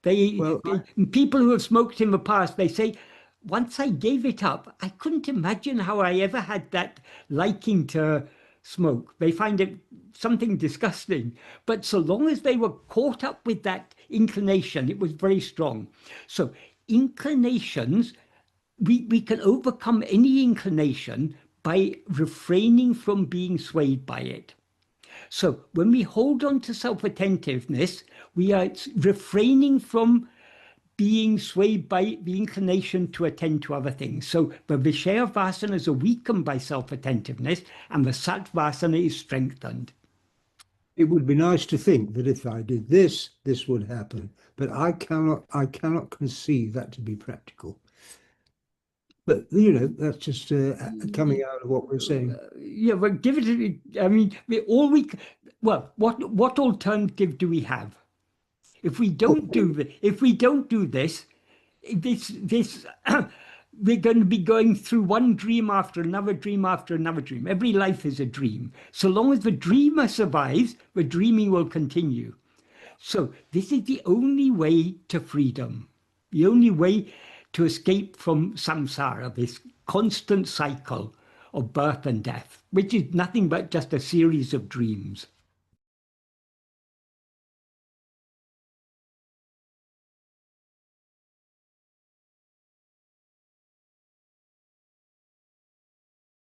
People who have smoked in the past, they say, once I gave it up, I couldn't imagine how I ever had that liking to smoke. They find it something disgusting. But so long as they were caught up with that inclination, it was very strong. So inclinations, we can overcome any inclination by refraining from being swayed by it. So when we hold on to self-attentiveness, we are refraining from being swayed by the inclination to attend to other things. So the Vishaya vasanas are weakened by self-attentiveness, and the Satvasana is strengthened. It would be nice to think that if I did this, this would happen, but I cannot conceive that to be practical. But you know, that's just coming out of what we're saying. Yeah, but give it. I mean, what alternative do we have? If we don't do this, we're going to be going through one dream after another dream after another dream. Every life is a dream. So long as the dreamer survives, the dreaming will continue. So this is the only way to freedom, the only way to escape from samsara, this constant cycle of birth and death, which is nothing but just a series of dreams.